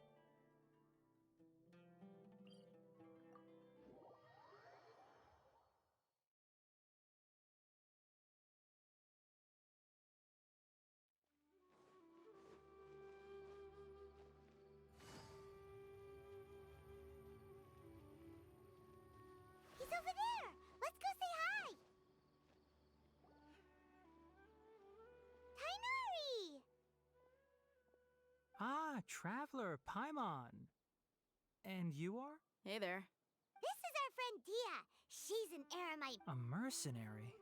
He's over there! Let's go say hi! Tainari! Ah, Traveler, Paimon. And you are? Hey there. This is our friend Dia. She's an eremite. A mercenary?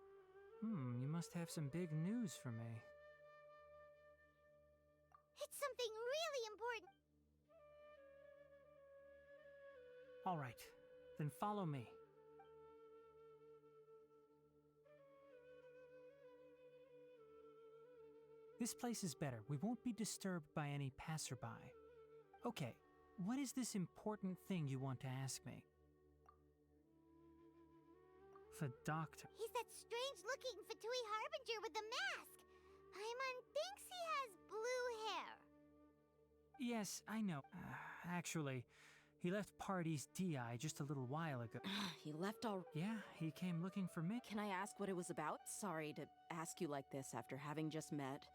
You must have some big news for me. It's something really important. All right, then follow me. This place is better. We won't be disturbed by any passerby. Okay, what is this important thing you want to ask me? The doctor. He's that strange-looking Fatui Harbinger with the mask. Paimon thinks he has blue hair. Yes, I know. Actually, he left Party's DI just a little while ago. He left all. Yeah, he came looking for me. Can I ask what it was about? Sorry to ask you like this after having just met,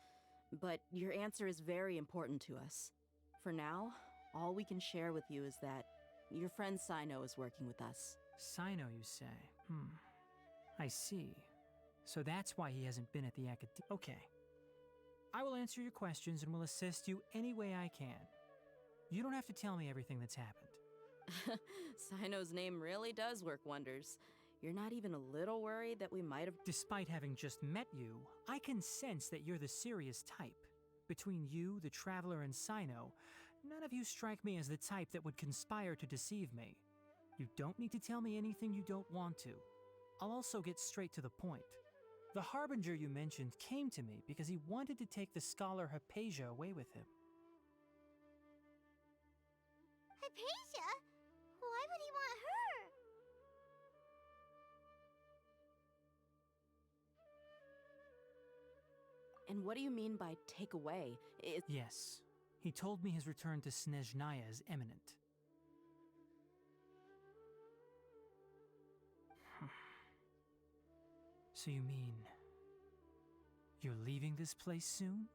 but your answer is very important to us. For now, all we can share with you is that your friend Sino is working with us. Sino, you say? I see. So that's why he hasn't been at the academy. Okay. I will answer your questions and will assist you any way I can. You don't have to tell me everything that's happened. Sino's name really does work wonders. You're not even a little worried that we might have... Despite having just met you, I can sense that you're the serious type. Between you, the Traveler, and Sino, none of you strike me as the type that would conspire to deceive me. You don't need to tell me anything you don't want to. I'll also get straight to the point. The Harbinger you mentioned came to me because he wanted to take the scholar Hypatia away with him. Hypatia? Why would he want her? And what do you mean by take away? Yes. He told me his return to Snezhnaya is imminent. So you mean... you're leaving this place soon?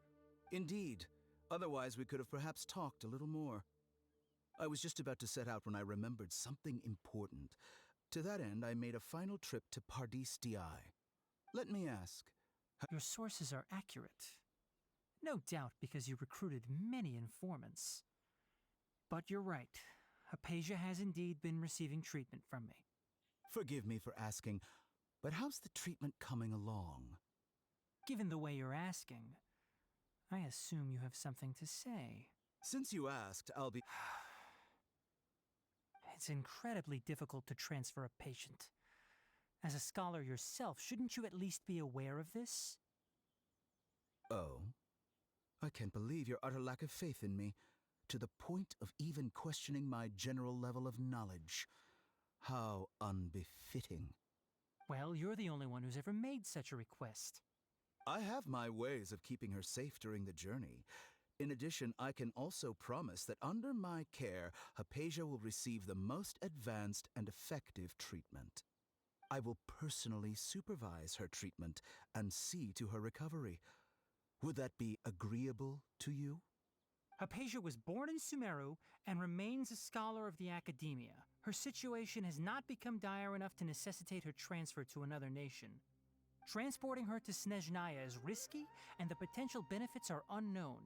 Indeed. Otherwise, we could have perhaps talked a little more. I was just about to set out when I remembered something important. To that end, I made a final trip to Pardis Di. Let me ask... Your sources are accurate. No doubt because you recruited many informants. But you're right. Hypatia has indeed been receiving treatment from me. Forgive me for asking, but how's the treatment coming along? Given the way you're asking, I assume you have something to say. Since you asked, I'll be... It's incredibly difficult to transfer a patient. As a scholar yourself, shouldn't you at least be aware of this? Oh? I can't believe your utter lack of faith in me, to the point of even questioning my general level of knowledge. How unbefitting. Well, you're the only one who's ever made such a request. I have my ways of keeping her safe during the journey. In addition, I can also promise that under my care, Hypatia will receive the most advanced and effective treatment. I will personally supervise her treatment and see to her recovery. Would that be agreeable to you? Hypatia was born in Sumeru and remains a scholar of the academia. Her situation has not become dire enough to necessitate her transfer to another nation. Transporting her to Snezhnaya is risky, and the potential benefits are unknown.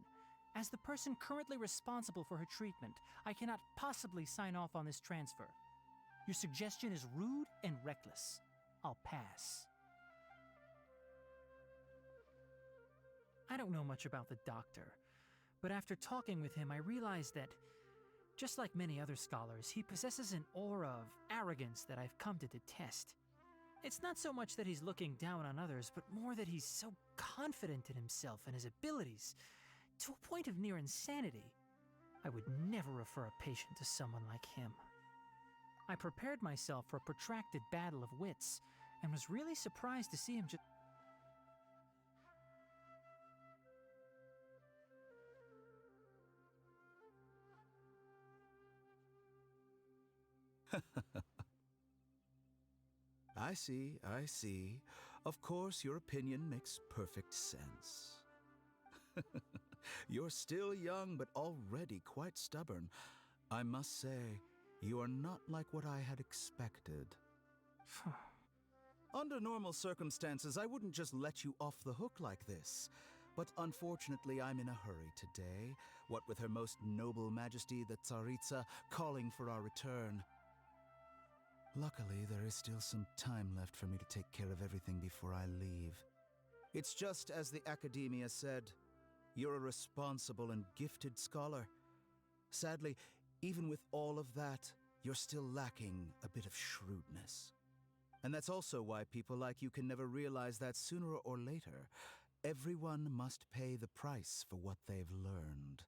As the person currently responsible for her treatment, I cannot possibly sign off on this transfer. Your suggestion is rude and reckless. I'll pass. I don't know much about the doctor, but after talking with him, I realized that, just like many other scholars, he possesses an aura of arrogance that I've come to detest. It's not so much that he's looking down on others, but more that he's so confident in himself and his abilities, to a point of near insanity. I would never refer a patient to someone like him. I prepared myself for a protracted battle of wits, and was really surprised to see him just... I see, I see. Of course, your opinion makes perfect sense. You're still young, but already quite stubborn. I must say, you are not like what I had expected. Under normal circumstances, I wouldn't just let you off the hook like this. But unfortunately, I'm in a hurry today, what with Her Most Noble Majesty the Tsaritsa calling for our return. Luckily, there is still some time left for me to take care of everything before I leave. It's just as the Academia said, You're a responsible and gifted scholar. Sadly, even with all of that, you're still lacking a bit of shrewdness. And that's also why people like you can never realize that sooner or later, everyone must pay the price for what they've learned.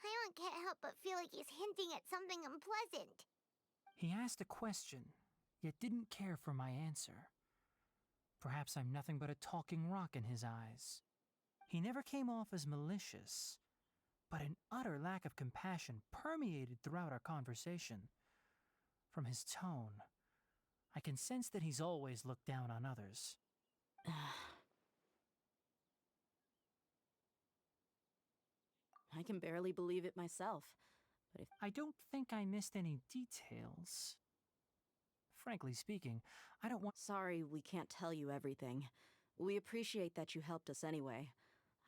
Paimon can't help but feel like he's hinting at something unpleasant. He asked a question, yet didn't care for my answer. Perhaps I'm nothing but a talking rock in his eyes. He never came off as malicious, but an utter lack of compassion permeated throughout our conversation. From his tone, I can sense that he's always looked down on others. I can barely believe it myself, but if I don't think I missed any details. Frankly speaking, I don't want— Sorry we can't tell you everything. We appreciate that you helped us anyway.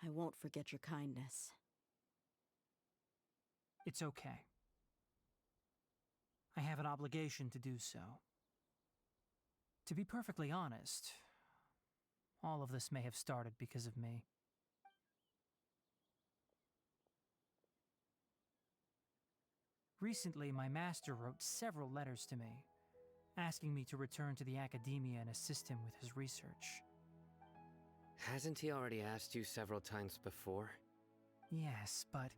I won't forget your kindness. It's okay. I have an obligation to do so. To be perfectly honest, all of this may have started because of me. Recently, my master wrote several letters to me, asking me to return to the academia and assist him with his research. Hasn't he already asked you several times before? Yes, but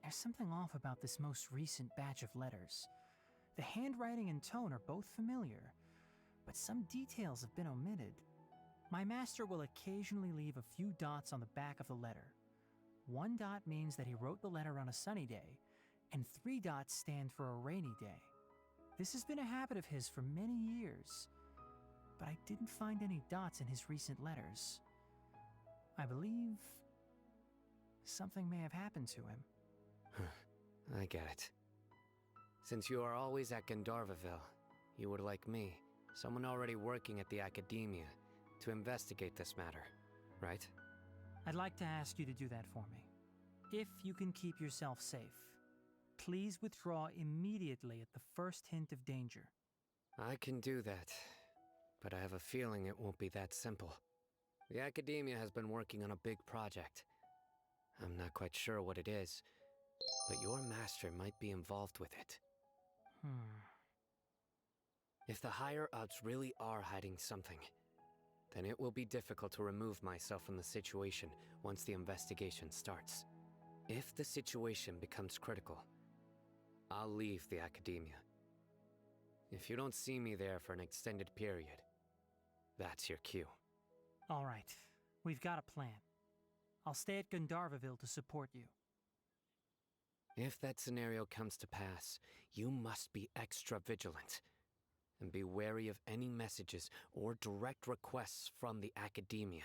there's something off about this most recent batch of letters. The handwriting and tone are both familiar, but some details have been omitted. My master will occasionally leave a few dots on the back of the letter. 1 dot means that he wrote the letter on a sunny day, and 3 dots stand for a rainy day. This has been a habit of his for many years, but I didn't find any dots in his recent letters. I believe something may have happened to him. I get it. Since you are always at Gandharvaville, you would like me, someone already working at the academia, to investigate this matter, right? I'd like to ask you to do that for me. If you can keep yourself safe, please withdraw immediately at the first hint of danger. I can do that, but I have a feeling it won't be that simple. The academia has been working on a big project. I'm not quite sure what it is, but your master might be involved with it. If the higher-ups really are hiding something, then it will be difficult to remove myself from the situation once the investigation starts. If the situation becomes critical, I'll leave the academia. If you don't see me there for an extended period, that's your cue. All right, we've got a plan. I'll stay at Gandharvaville to support you. If that scenario comes to pass, you must be extra vigilant. And be wary of any messages or direct requests from the academia.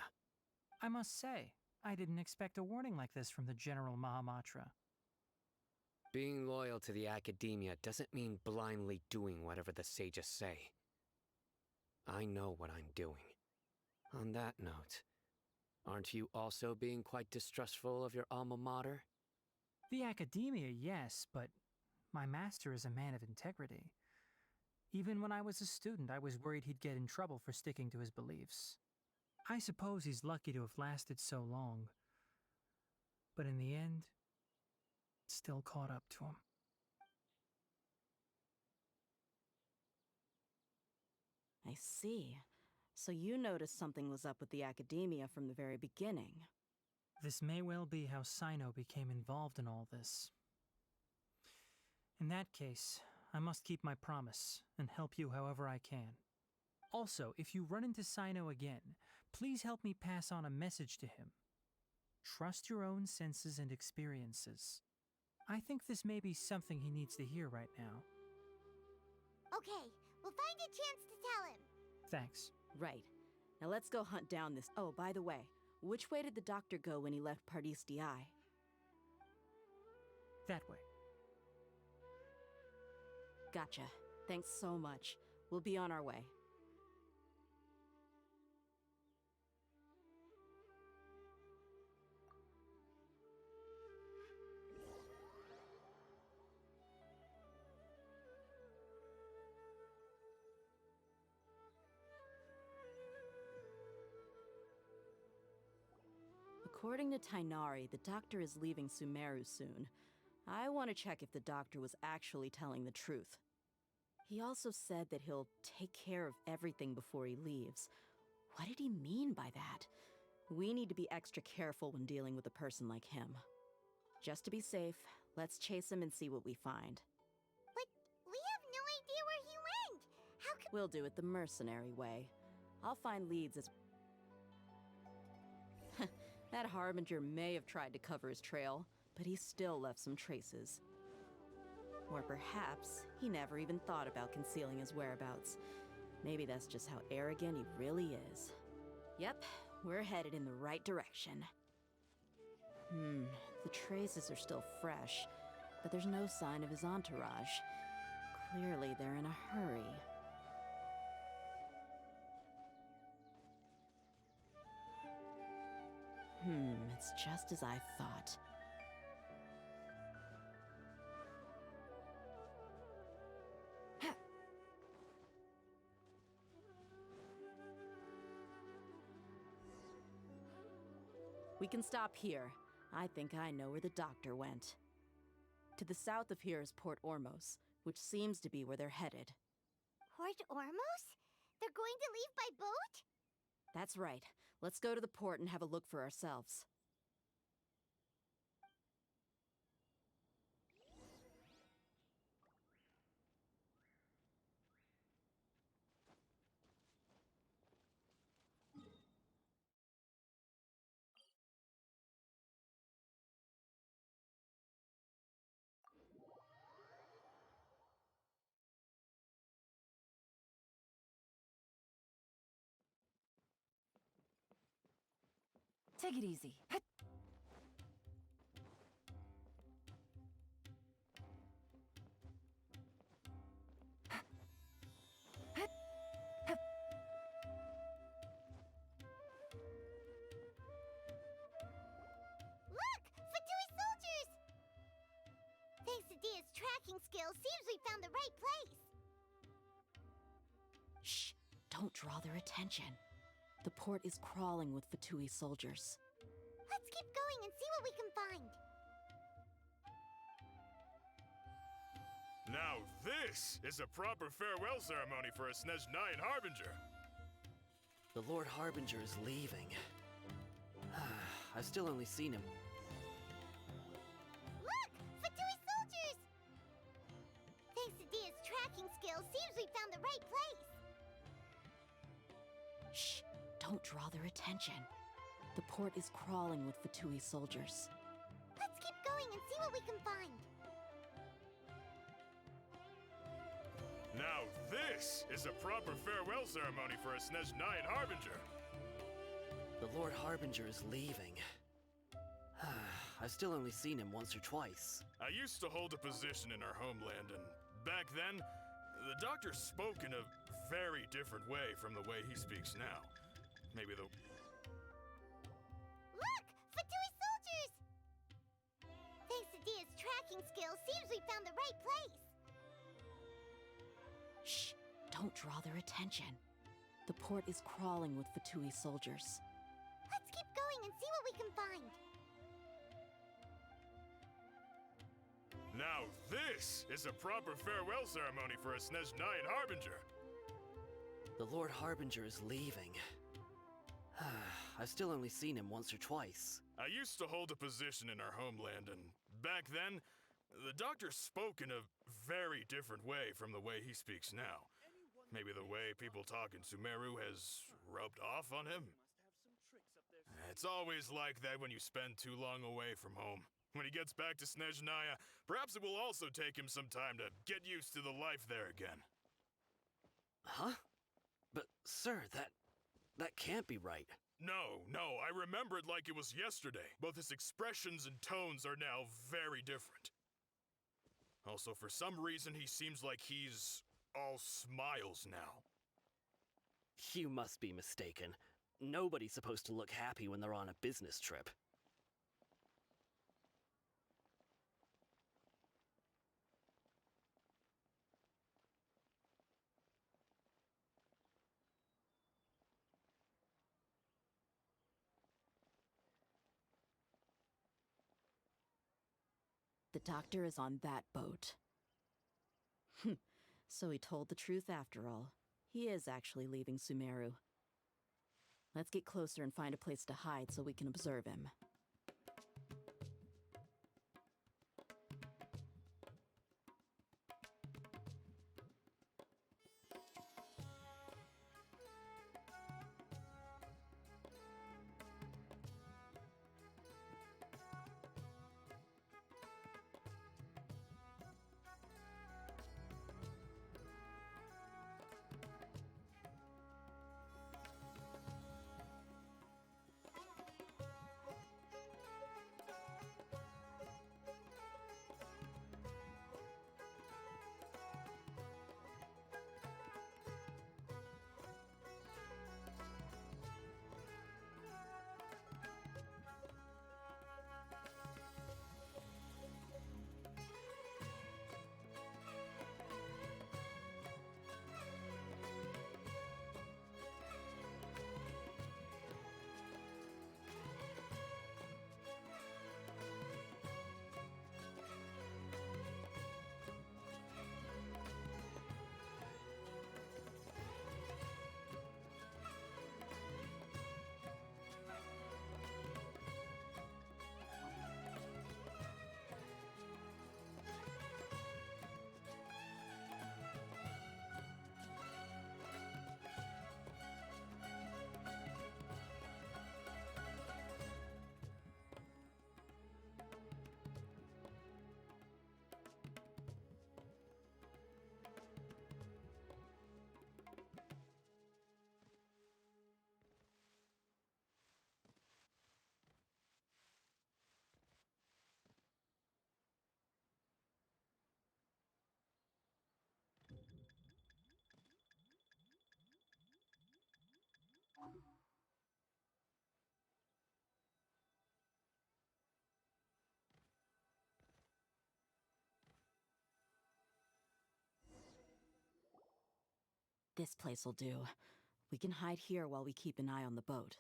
I must say, I didn't expect a warning like this from the General Mahamatra. Being loyal to the academia doesn't mean blindly doing whatever the sages say. I know what I'm doing. On that note, aren't you also being quite distrustful of your alma mater? The academia, yes, but my master is a man of integrity. Even when I was a student, I was worried he'd get in trouble for sticking to his beliefs. I suppose he's lucky to have lasted so long. But in the end, it still caught up to him. I see. So you noticed something was up with the academia from the very beginning. This may well be how Sino became involved in all this. In that case, I must keep my promise and help you however I can. Also, if you run into Sino again, please help me pass on a message to him. Trust your own senses and experiences. I think this may be something he needs to hear right now. Okay, we'll find a chance to tell him. Thanks. Right. Now let's go hunt down this— Oh, by the way, which way did the doctor go when he left Pardistii? That way. Gotcha. Thanks so much. We'll be on our way. According to Tainari, the doctor is leaving Sumeru soon. I want to check if the doctor was actually telling the truth. He also said that he'll take care of everything before he leaves. What did he mean by that? We need to be extra careful when dealing with a person like him. Just to be safe, let's chase him and see what we find. But we have no idea where he went. How could... We'll do it the mercenary way. I'll find leads as... That Harbinger may have tried to cover his trail, but he still left some traces. Or perhaps he never even thought about concealing his whereabouts. Maybe that's just how arrogant he really is. Yep, we're headed in the right direction. The traces are still fresh, but there's no sign of his entourage. Clearly they're in a hurry. It's just as I thought. We can stop here. I think I know where the doctor went. To the south of here is Port Ormos, which seems to be where they're headed. Port Ormos? They're going to leave by boat? That's right. Let's go to the port and have a look for ourselves. Take it easy. Look! Fatui soldiers! Thanks to Dia's tracking skills, seems we found the right place. Shh! Don't draw their attention. The port is crawling with Fatui soldiers. Let's keep going and see what we can find. Now this is a proper farewell ceremony for a Snej 9 Harbinger. The Lord Harbinger is leaving. I've still only seen him. Look! Fatui soldiers! Thanks to Dia's tracking skills, seems we found the right place. Shh! Don't draw their attention. The port is crawling with Fatui soldiers. Let's keep going and see what we can find. Now this is a proper farewell ceremony for a Snej 9 Harbinger. The Lord Harbinger is leaving. I've still only seen him once or twice. I used to hold a position in our homeland, and back then, the doctor spoke in a very different way from the way he speaks now. Maybe the... Look! Fatui soldiers! Thanks to Dia's tracking skills, seems we found the right place. Shh! Don't draw their attention. The port is crawling with Fatui soldiers. Let's keep going and see what we can find. Now this is a proper farewell ceremony for a Snej 9 Harbinger. The Lord Harbinger is leaving. I've still only seen him once or twice. I used to hold a position in our homeland, and back then, the doctor spoke in a very different way from the way he speaks now. Maybe the way people talk in Sumeru has rubbed off on him. It's always like that when you spend too long away from home. When he gets back to Snezhnaya, perhaps it will also take him some time to get used to the life there again. Huh? But, sir, that can't be right. No, I remember it like it was yesterday. Both his expressions and tones are now very different. Also, for some reason, he seems like he's all smiles now. You must be mistaken. Nobody's supposed to look happy when they're on a business trip. The doctor is on that boat. So he told the truth after all. He is actually leaving Sumeru. Let's get closer and find a place to hide so we can observe him. This place'll do. We can hide here while we keep an eye on the boat.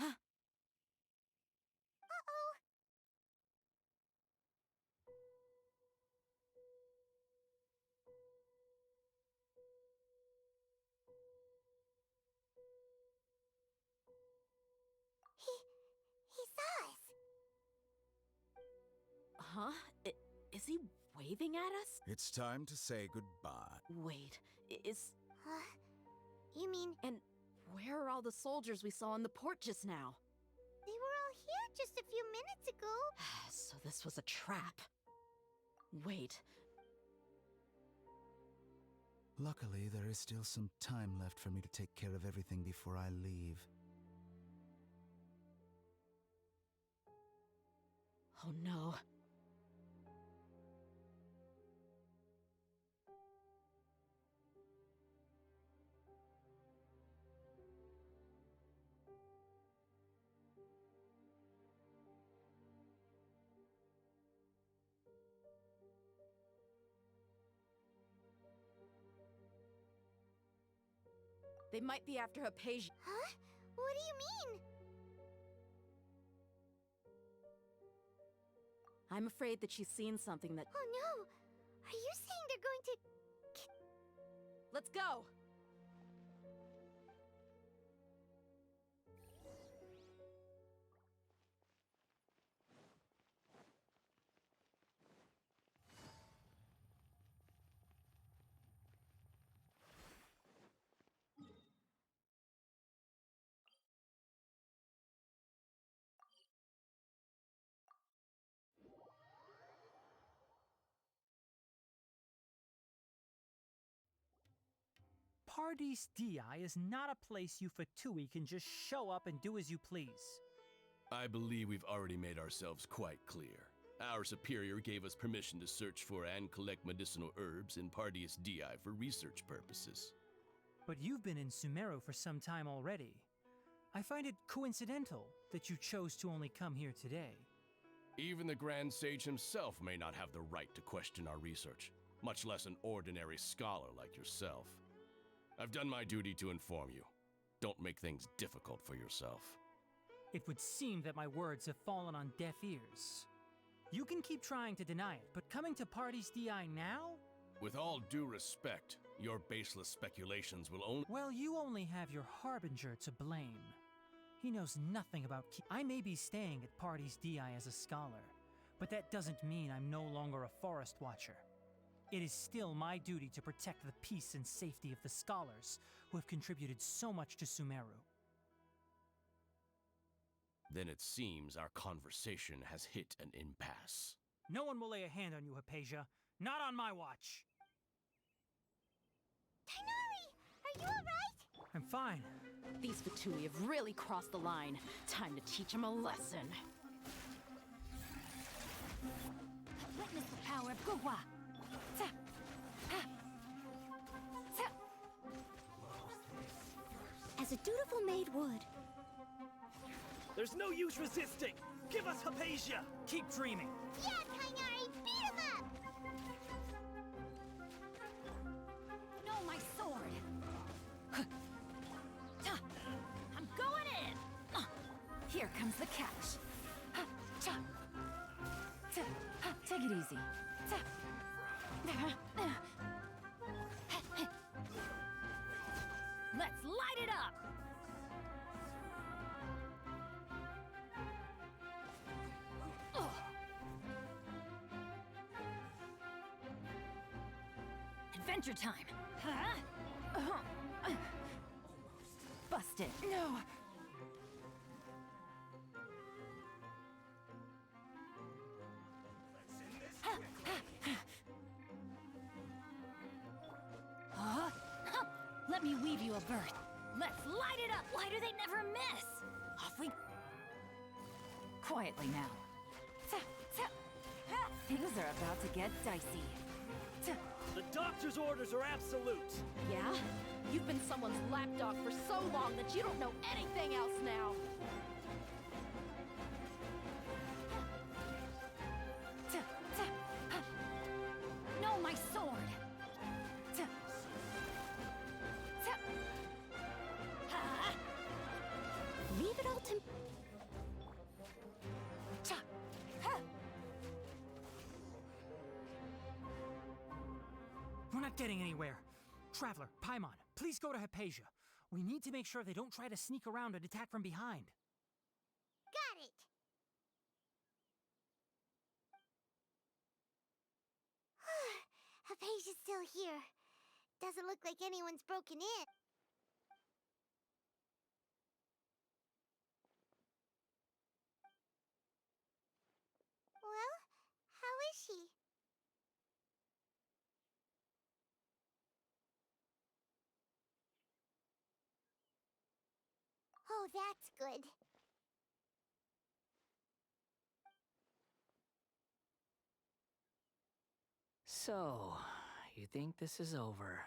Uh-oh! He saw us. Huh? Is he waving at us? It's time to say goodbye. Wait, is... You mean... And where are all the soldiers we saw on the port just now? They were all here just a few minutes ago. So this was a trap. Wait. Luckily, there is still some time left for me to take care of everything before I leave. Oh no. They might be after Hypatia. Huh? What do you mean? I'm afraid that she's seen something that... Oh no! Are you saying they're going to... Let's go! Paradis Di is not a place you Fatui can just show up and do as you please. I believe we've already made ourselves quite clear. Our superior gave us permission to search for and collect medicinal herbs in Paradis Di for research purposes. But you've been in Sumeru for some time already. I find it coincidental that you chose to only come here today. Even the Grand Sage himself may not have the right to question our research. much less an ordinary scholar like yourself. I've done my duty to inform you. Don't make things difficult for yourself. It would seem that my words have fallen on deaf ears. You can keep trying to deny it, but coming to Party's DI now? With all due respect, your baseless speculations will only— Well, you only have your Harbinger to blame. He knows nothing about I may be staying at Party's DI as a scholar, but that doesn't mean I'm no longer a Forest Watcher. It is still my duty to protect the peace and safety of the scholars who have contributed so much to Sumeru. Then it seems our conversation has hit an impasse. No one will lay a hand on you, Hypatia. Not on my watch. Tighnari, are you alright? I'm fine. These Fatui have really crossed the line. Time to teach them a lesson. Witness the power of Guhua. As a dutiful maid would. There's no use resisting! Give us Hypatia! Keep dreaming! Yeah, Tighnari, beat him up! No, my sword! I'm going in! Here comes the catch. Take it easy. Let's light it up! Adventure time! Busted! No! Let me weave you a berth. Let's light it up! Why do they never miss? Awfully quietly now. Things are about to get dicey. The doctor's orders are absolute! Yeah? You've been someone's lapdog for so long that you don't know anything else now! No, my sword! Leave it all to... We're not getting anywhere. Traveler, Paimon, please go to Hypatia. We need to make sure they don't try to sneak around and attack from behind. Got it! Hypatia's still here. Doesn't look like anyone's broken in. Well, how is she? Oh, that's good. So, you think this is over?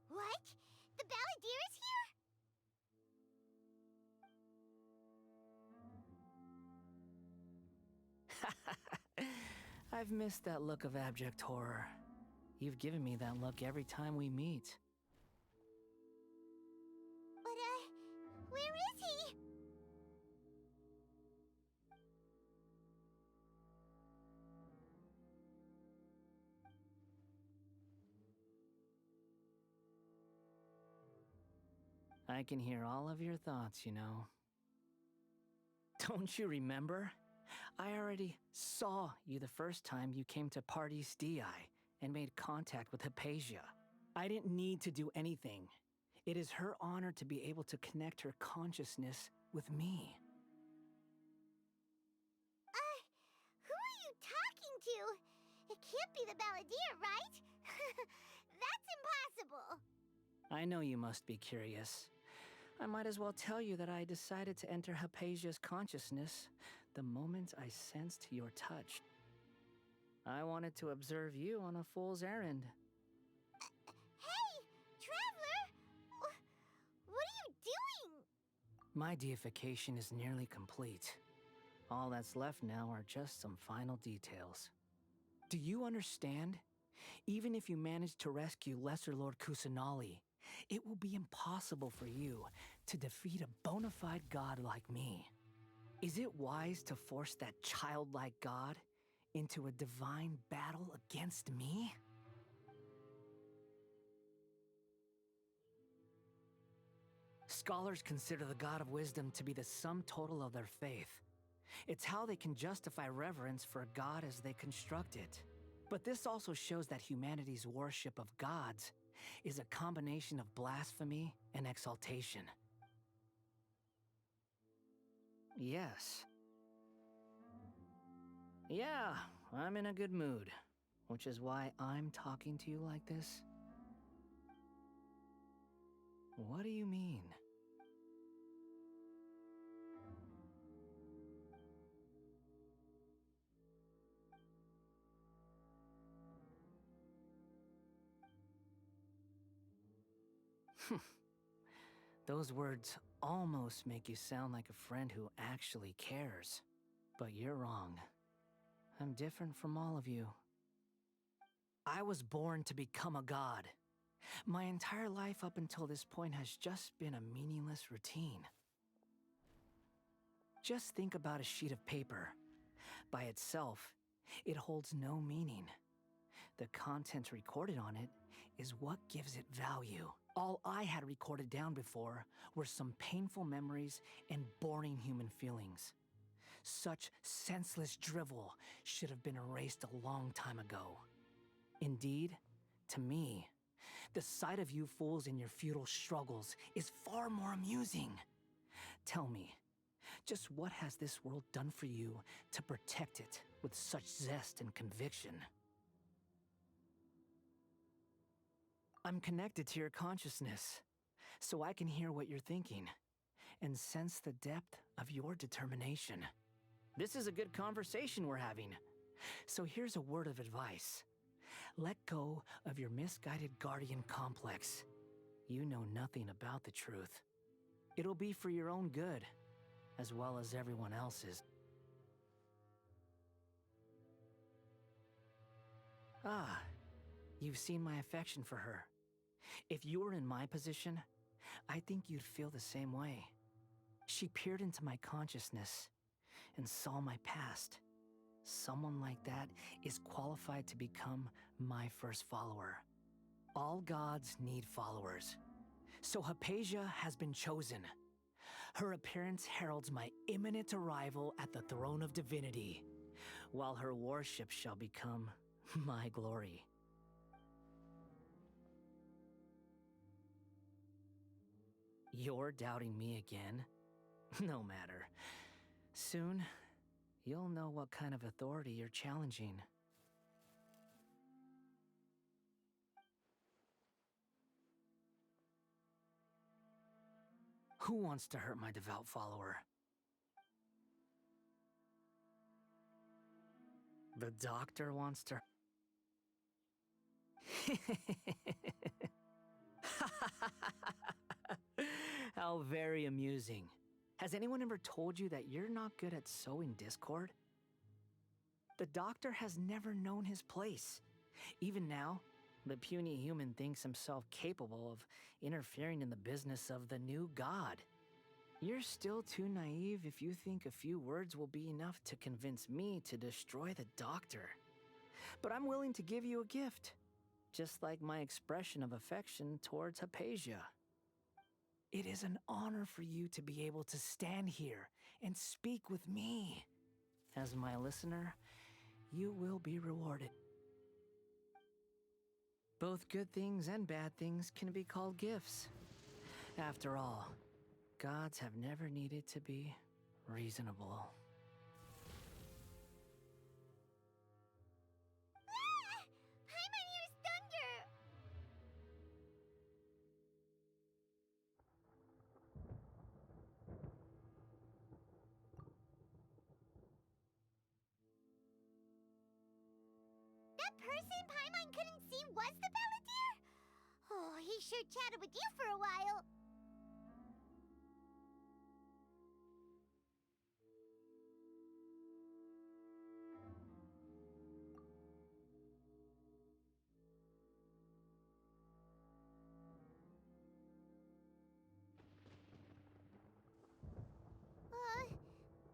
What? The Balladeer is here? I've missed that look of abject horror. You've given me that look every time we meet. But, where is he? I can hear all of your thoughts, you know. Don't you remember? I already saw you the first time you came to Party's DI and made contact with Hypatia. I didn't need to do anything. It is her honor to be able to connect her consciousness with me. Who are you talking to? It can't be the Balladeer, right? that's impossible! I know you must be curious. I might as well tell you that I decided to enter Hypatia's consciousness the moment I sensed your touch. I wanted to observe you on a fool's errand. Hey, Traveler! What are you doing? My deification is nearly complete. All that's left now are just some final details. Do you understand? Even if you manage to rescue Lesser Lord Kusanali, it will be impossible for you to defeat a bona fide god like me. Is it wise to force that childlike god into a divine battle against me? Scholars consider the God of Wisdom to be the sum total of their faith. It's how they can justify reverence for a god as they construct it. But this also shows that humanity's worship of gods is a combination of blasphemy and exaltation. Yes. Yeah, I'm in a good mood, which is why I'm talking to you like this. What do you mean? Those words almost make you sound like a friend who actually cares. But you're wrong. I'm different from all of you. I was born to become a god. My entire life up until this point has just been a meaningless routine. Just think about a sheet of paper. By itself, it holds no meaning. The content recorded on it is what gives it value. All I had recorded down before were some painful memories and boring human feelings. Such senseless drivel should have been erased a long time ago. Indeed, to me, the sight of you fools in your futile struggles is far more amusing. Tell me, just what has this world done for you to protect it with such zest and conviction? I'm connected to your consciousness, so I can hear what you're thinking and sense the depth of your determination. This is a good conversation we're having. So here's a word of advice. Let go of your misguided guardian complex. You know nothing about the truth. It'll be for your own good, as well as everyone else's. Ah, you've seen my affection for her. If you were in my position, I think you'd feel the same way. She peered into my consciousness and saw my past. Someone like that is qualified to become my first follower. All gods need followers. So Hypatia has been chosen. Her appearance heralds my imminent arrival at the throne of divinity, while her worship shall become my glory. You're doubting me again? No matter. Soon, you'll know what kind of authority you're challenging. Who wants to hurt my devout follower? The doctor wants to... How very amusing. Has anyone ever told you that you're not good at sowing discord? The doctor has never known his place. Even now, the puny human thinks himself capable of interfering in the business of the new god. You're still too naive if you think a few words will be enough to convince me to destroy the doctor. But I'm willing to give you a gift, just like my expression of affection towards Hypatia. It is an honor for you to be able to stand here and speak with me. As my listener, you will be rewarded. Both good things and bad things can be called gifts. After all, gods have never needed to be reasonable. Paimon hears thunder! That person Paimon couldn't see was the Balladeer? Oh, he sure chatted with you for a while.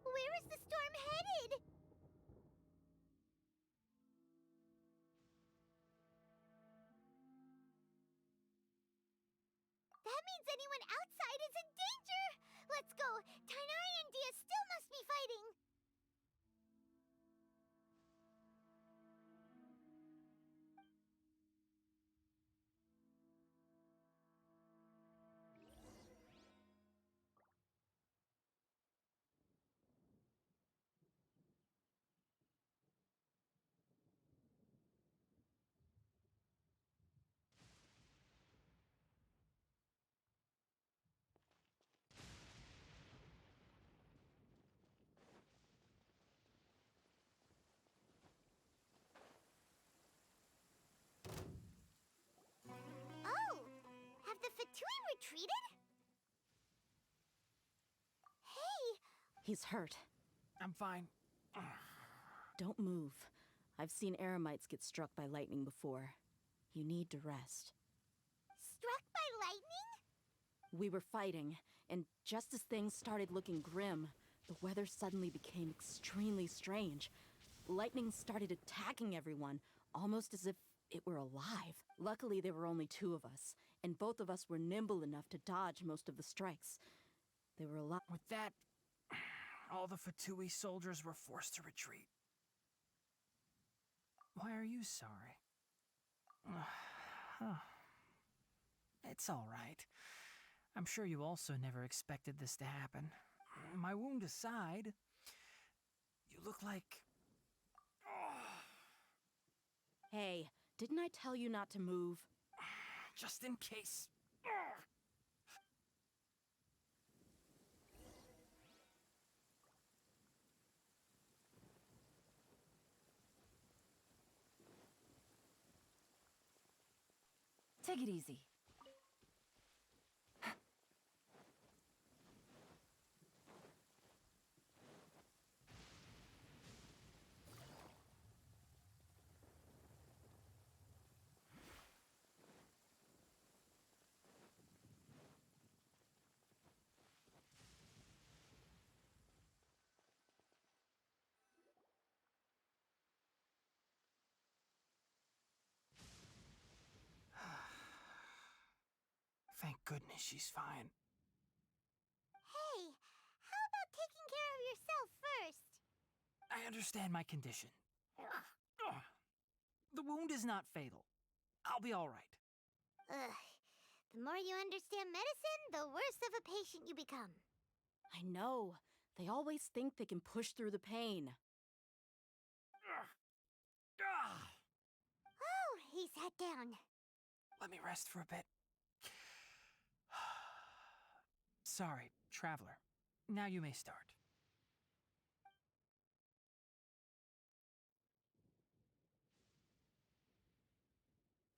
Where is the storm headed? That means anyone outside is in danger! Let's go! Tainari and Dia still must be fighting! Oh! Have the Fatui retreated? Hey! He's hurt. I'm fine. Don't move. I've seen eremites get struck by lightning before. You need to rest. Struck by lightning? We were fighting, and just as things started looking grim, the weather suddenly became extremely strange. Lightning started attacking everyone, almost as if it were alive. Luckily, there were only two of us, and both of us were nimble enough to dodge most of the strikes. They were alive. With that, all the Fatui soldiers were forced to retreat. Why are you sorry? It's all right. I'm sure you also never expected this to happen. My wound aside, you look like... Hey, didn't I tell you not to move? Just in case. Take it easy. Thank goodness she's fine. Hey, how about taking care of yourself first? I understand my condition. The wound is not fatal. I'll be all right. Ugh. The more you understand medicine, the worse of a patient you become. I know. They always think they can push through the pain. Oh, he sat down. Let me rest for a bit. Sorry, traveler. Now you may start.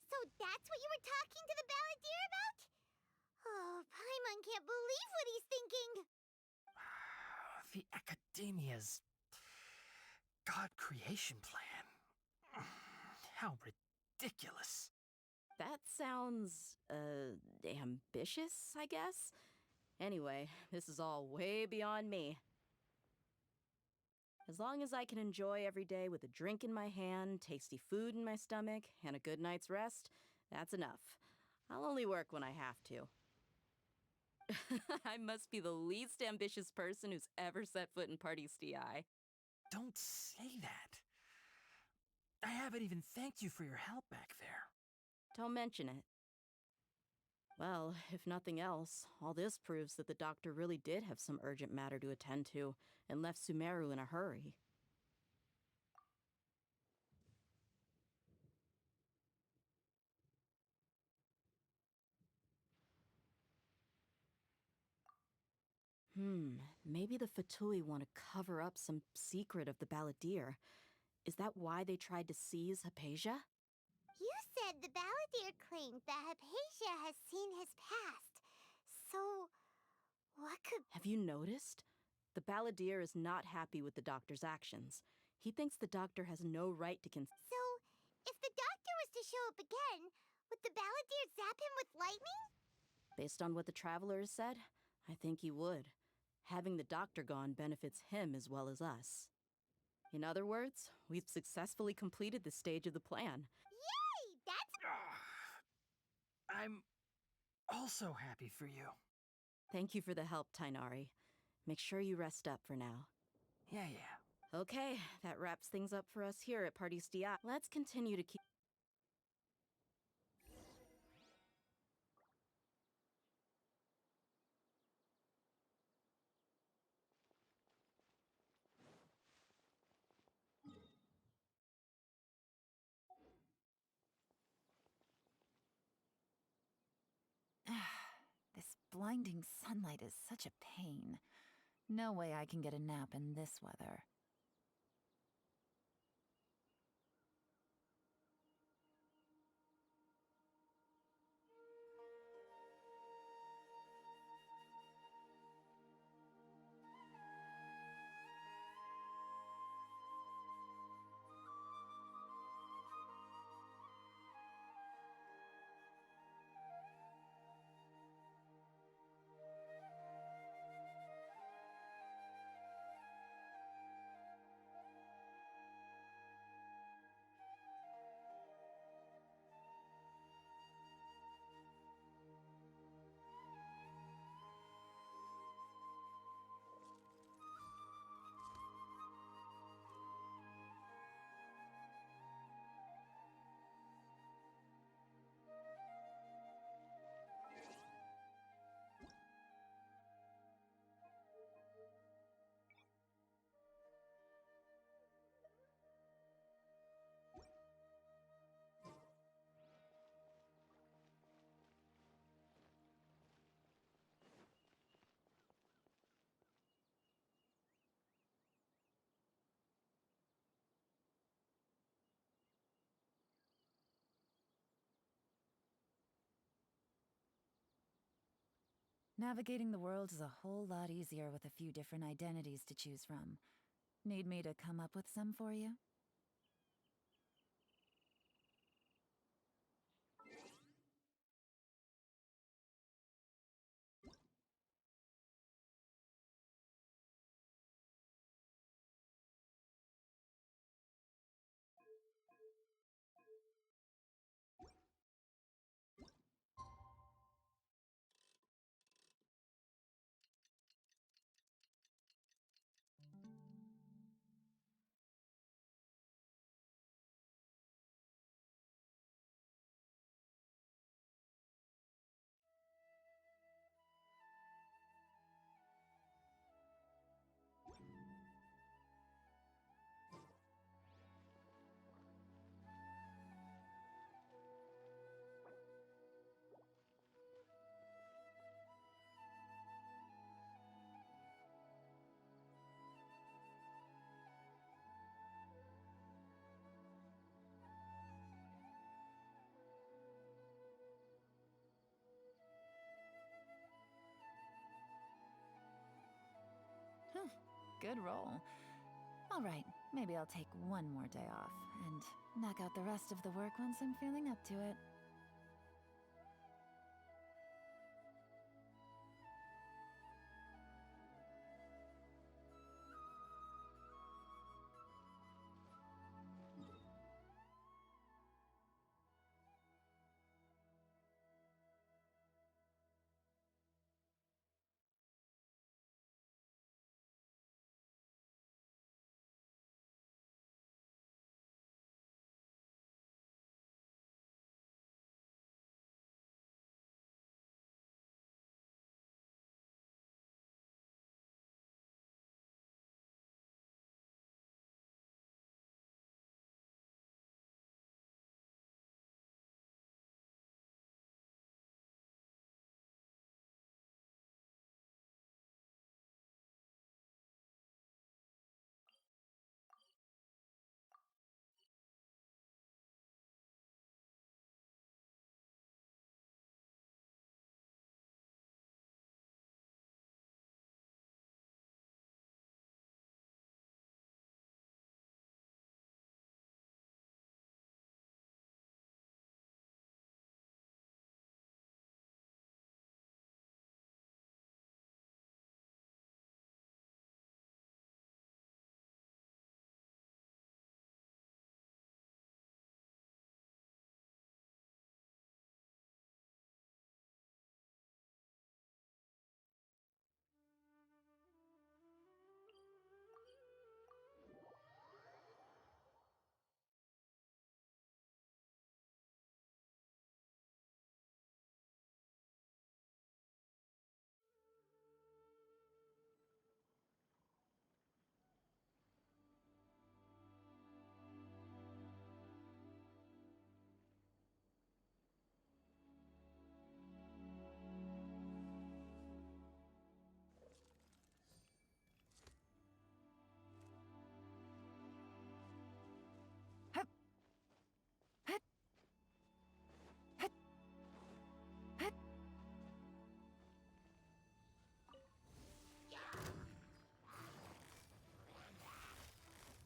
So that's what you were talking to the Balladeer about? Oh, Paimon can't believe what he's thinking. The Academia's God creation plan. How ridiculous. That sounds, ambitious, I guess? Anyway, this is all way beyond me. As long as I can enjoy every day with a drink in my hand, tasty food in my stomach, and a good night's rest, that's enough. I'll only work when I have to. I must be the least ambitious person who's ever set foot in Party's DI. Don't say that. I haven't even thanked you for your help back there. Don't mention it. Well, if nothing else, all this proves that the doctor really did have some urgent matter to attend to and left Sumeru in a hurry. Maybe the Fatui want to cover up some secret of the Balladeer. Is that why they tried to seize Hypatia? You said the Balladeer claimed that Hypatia has seen his past. So, what could... Have you noticed? The Balladeer is not happy with the Doctor's actions. He thinks the Doctor has no right to So, if the Doctor was to show up again, would the Balladeer zap him with lightning? Based on what the Traveler has said, I think he would. Having the Doctor gone benefits him as well as us. In other words, we've successfully completed this stage of the plan. Yay! That's... I'm also happy for you. Thank you for the help, Tainari. Make sure you rest up for now. Yeah. Okay, that wraps things up for us here at Party's DI. Let's continue to keep... This blinding sunlight is such a pain. No way I can get a nap in this weather. Navigating the world is a whole lot easier with a few different identities to choose from. Need me to come up with some for you? Good roll. All right, maybe I'll take one more day off and knock out the rest of the work once I'm feeling up to it.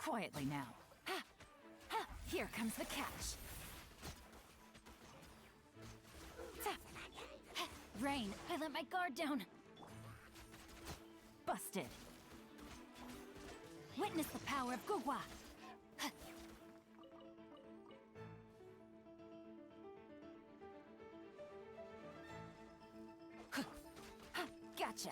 Quietly now. Ha! Ha! Here comes the catch. Rain, I let my guard down. Busted. Witness the power of Gugwa. Gotcha.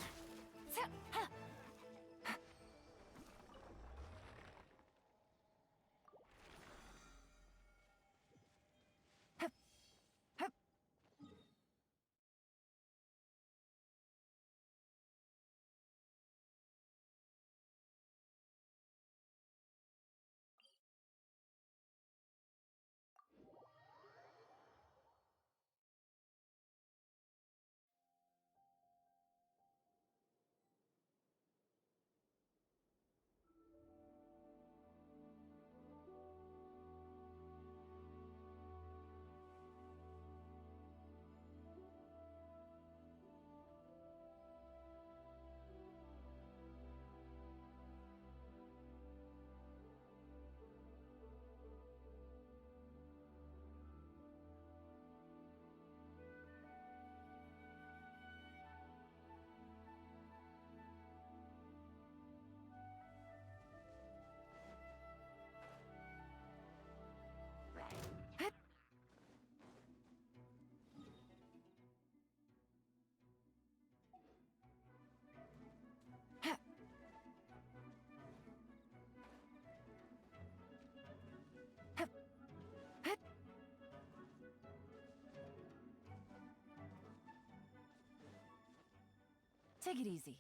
Take it easy.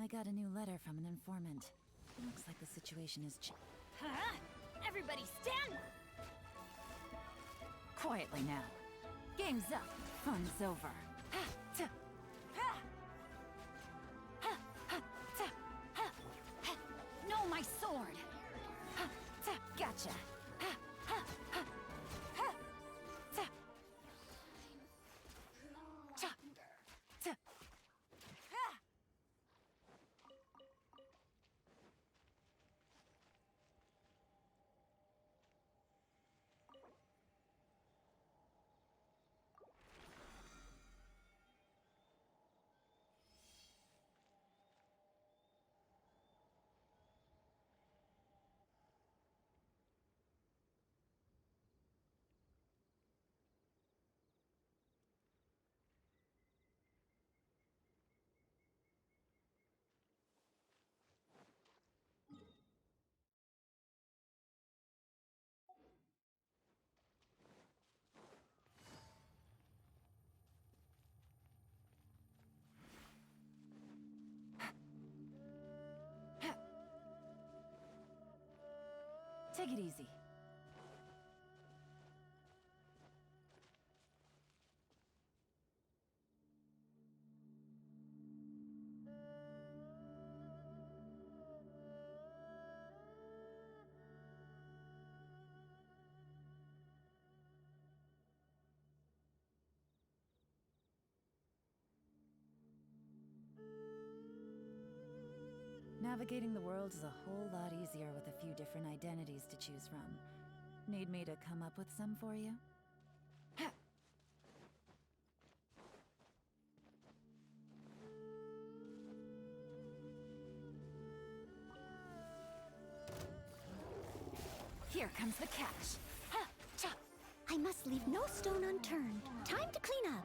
I got a new letter from an informant. Looks like the situation is Huh? Everybody stand! Quietly now. Game's up. Fun's over. No, my sword! Gotcha. Take it easy. Navigating the world is a whole lot easier with a few different identities to choose from. Need me to come up with some for you? Here comes the catch. I must leave no stone unturned. Time to clean up.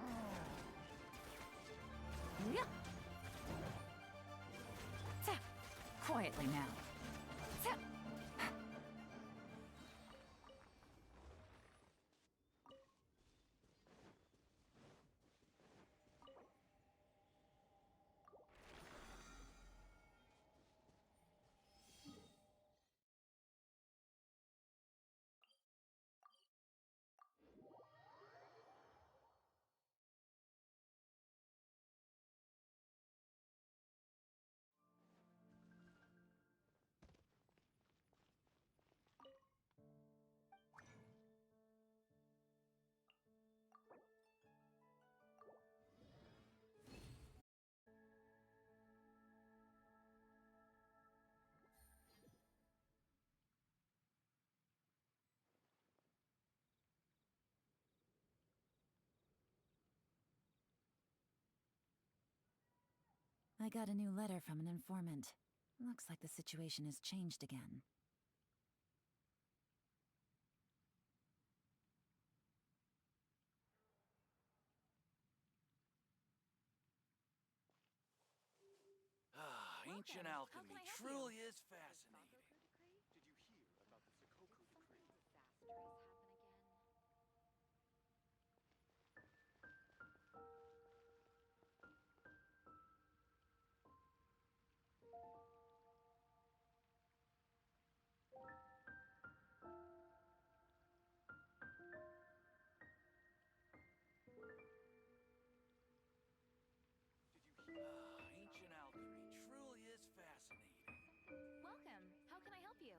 Quietly now. I got a new letter from an informant. Looks like the situation has changed again. Ancient alchemy truly is fascinating. Did you hear about the Sakoku decree? Ancient alchemy truly is fascinating. Welcome. How can I help you?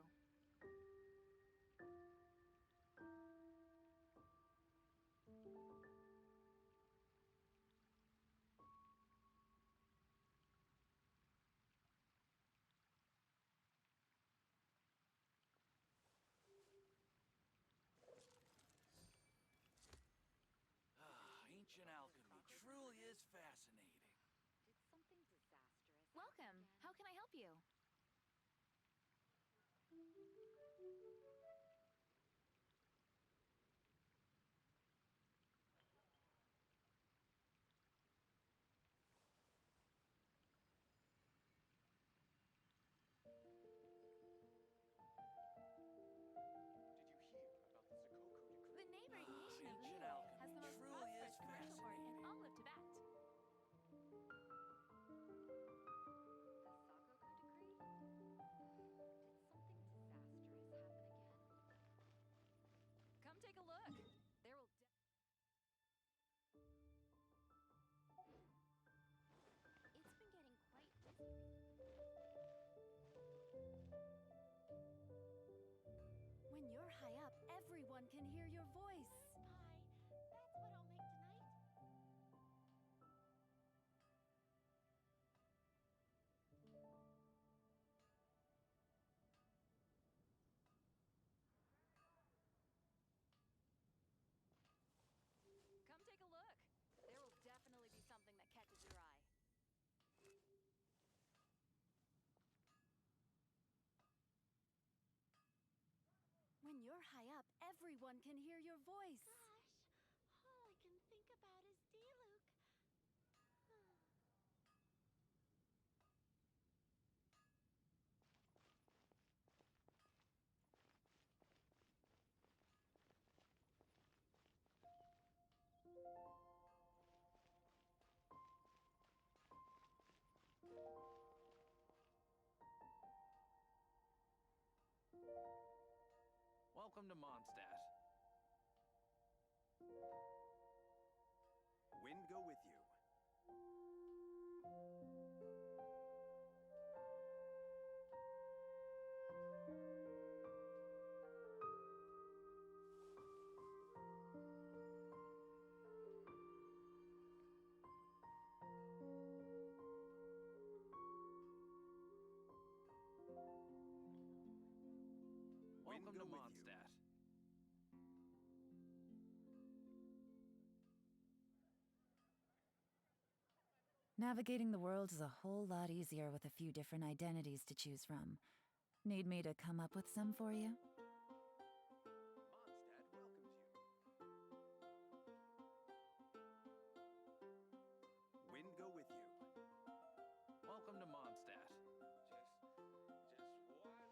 Ancient alchemy truly is fascinating. Welcome. How can I help you? The neighboring nation of Ancient Liyue alchemy has the most truly is prosperous commercial port in fascinating. all of Tibet. Come take a look. There will It's been getting quite busy. When you're high up, everyone can hear your voice. That's what I'll make tonight. Come take a look. There will definitely be something that catches your eye. When you're high up, everyone can hear your voice. Gosh, all I can think about is Diluc. Welcome to Mondstadt. Wind go with you. Welcome go to with you. Mondstadt. Navigating the world is a whole lot easier with a few different identities to choose from. Need me to come up with some for you? Mondstadt welcomes you. Wind go with you. Welcome to Mondstadt. Just what?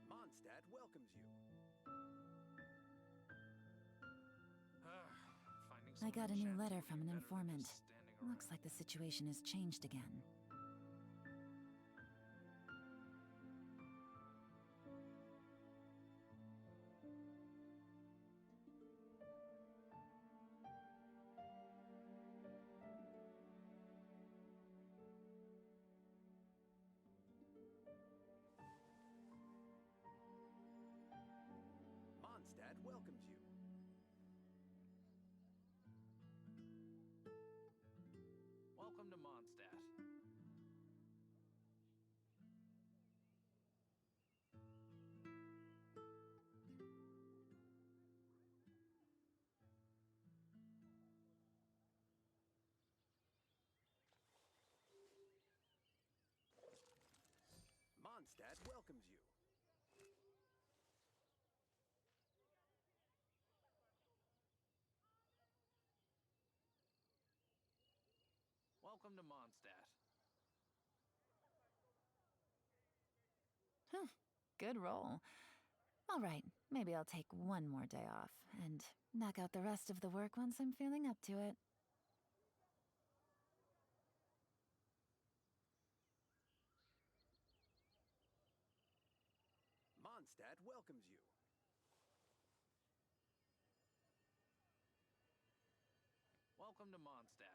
Mondstadt welcomes you. I got a new letter from an informant. Looks like the situation has changed again. Mondstadt welcomes you. Welcome to Mondstadt. Mondstadt welcomes you. Welcome to Mondstadt. Huh, good roll. All right, maybe I'll take one more day off and knock out the rest of the work once I'm feeling up to it. Mondstadt welcomes you. Welcome to Mondstadt.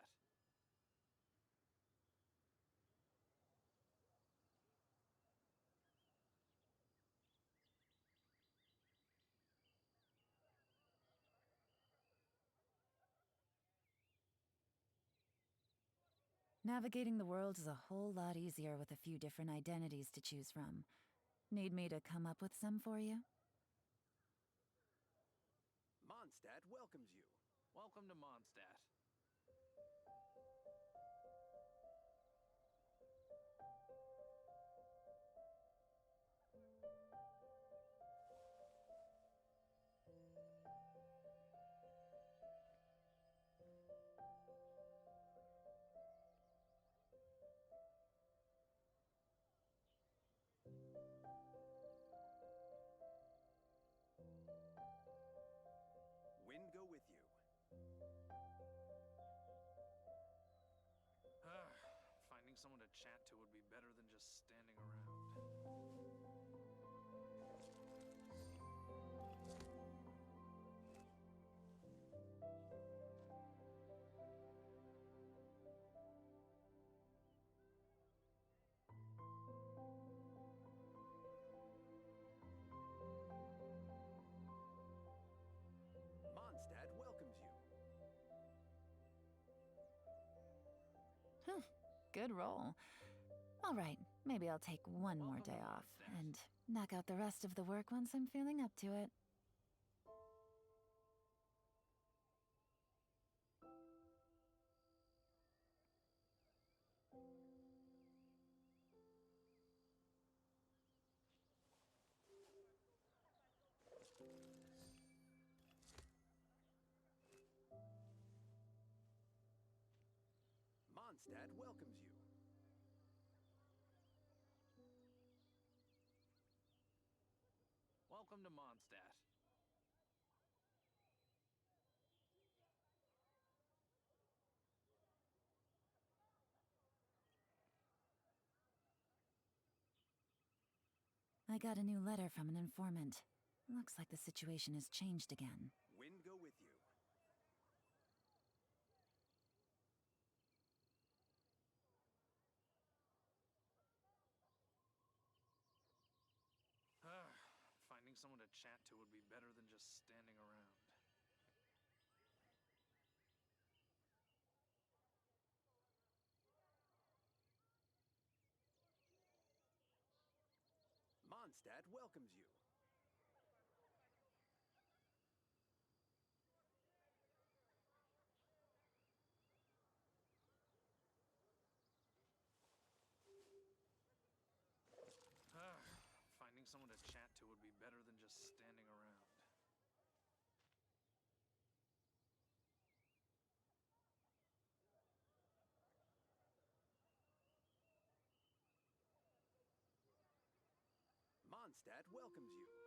Navigating the world is a whole lot easier with a few different identities to choose from. Need me to come up with some for you? Mondstadt welcomes you. Welcome to Mondstadt. Wind go with you. Finding someone to chat to would be better than just standing around. Mondstadt welcomes you. Huh, good roll. All right, maybe I'll take one more day off and knock out the rest of the work once I'm feeling up to it. Mondstadt welcomes you. Welcome to Mondstadt. I got a new letter from an informant. Looks like the situation has changed again. Wind go with you. Finding someone to chat to would be better than just standing around. Mondstadt welcomes you. Finding someone to chat to would be better than just standing around. Mondstadt welcomes you.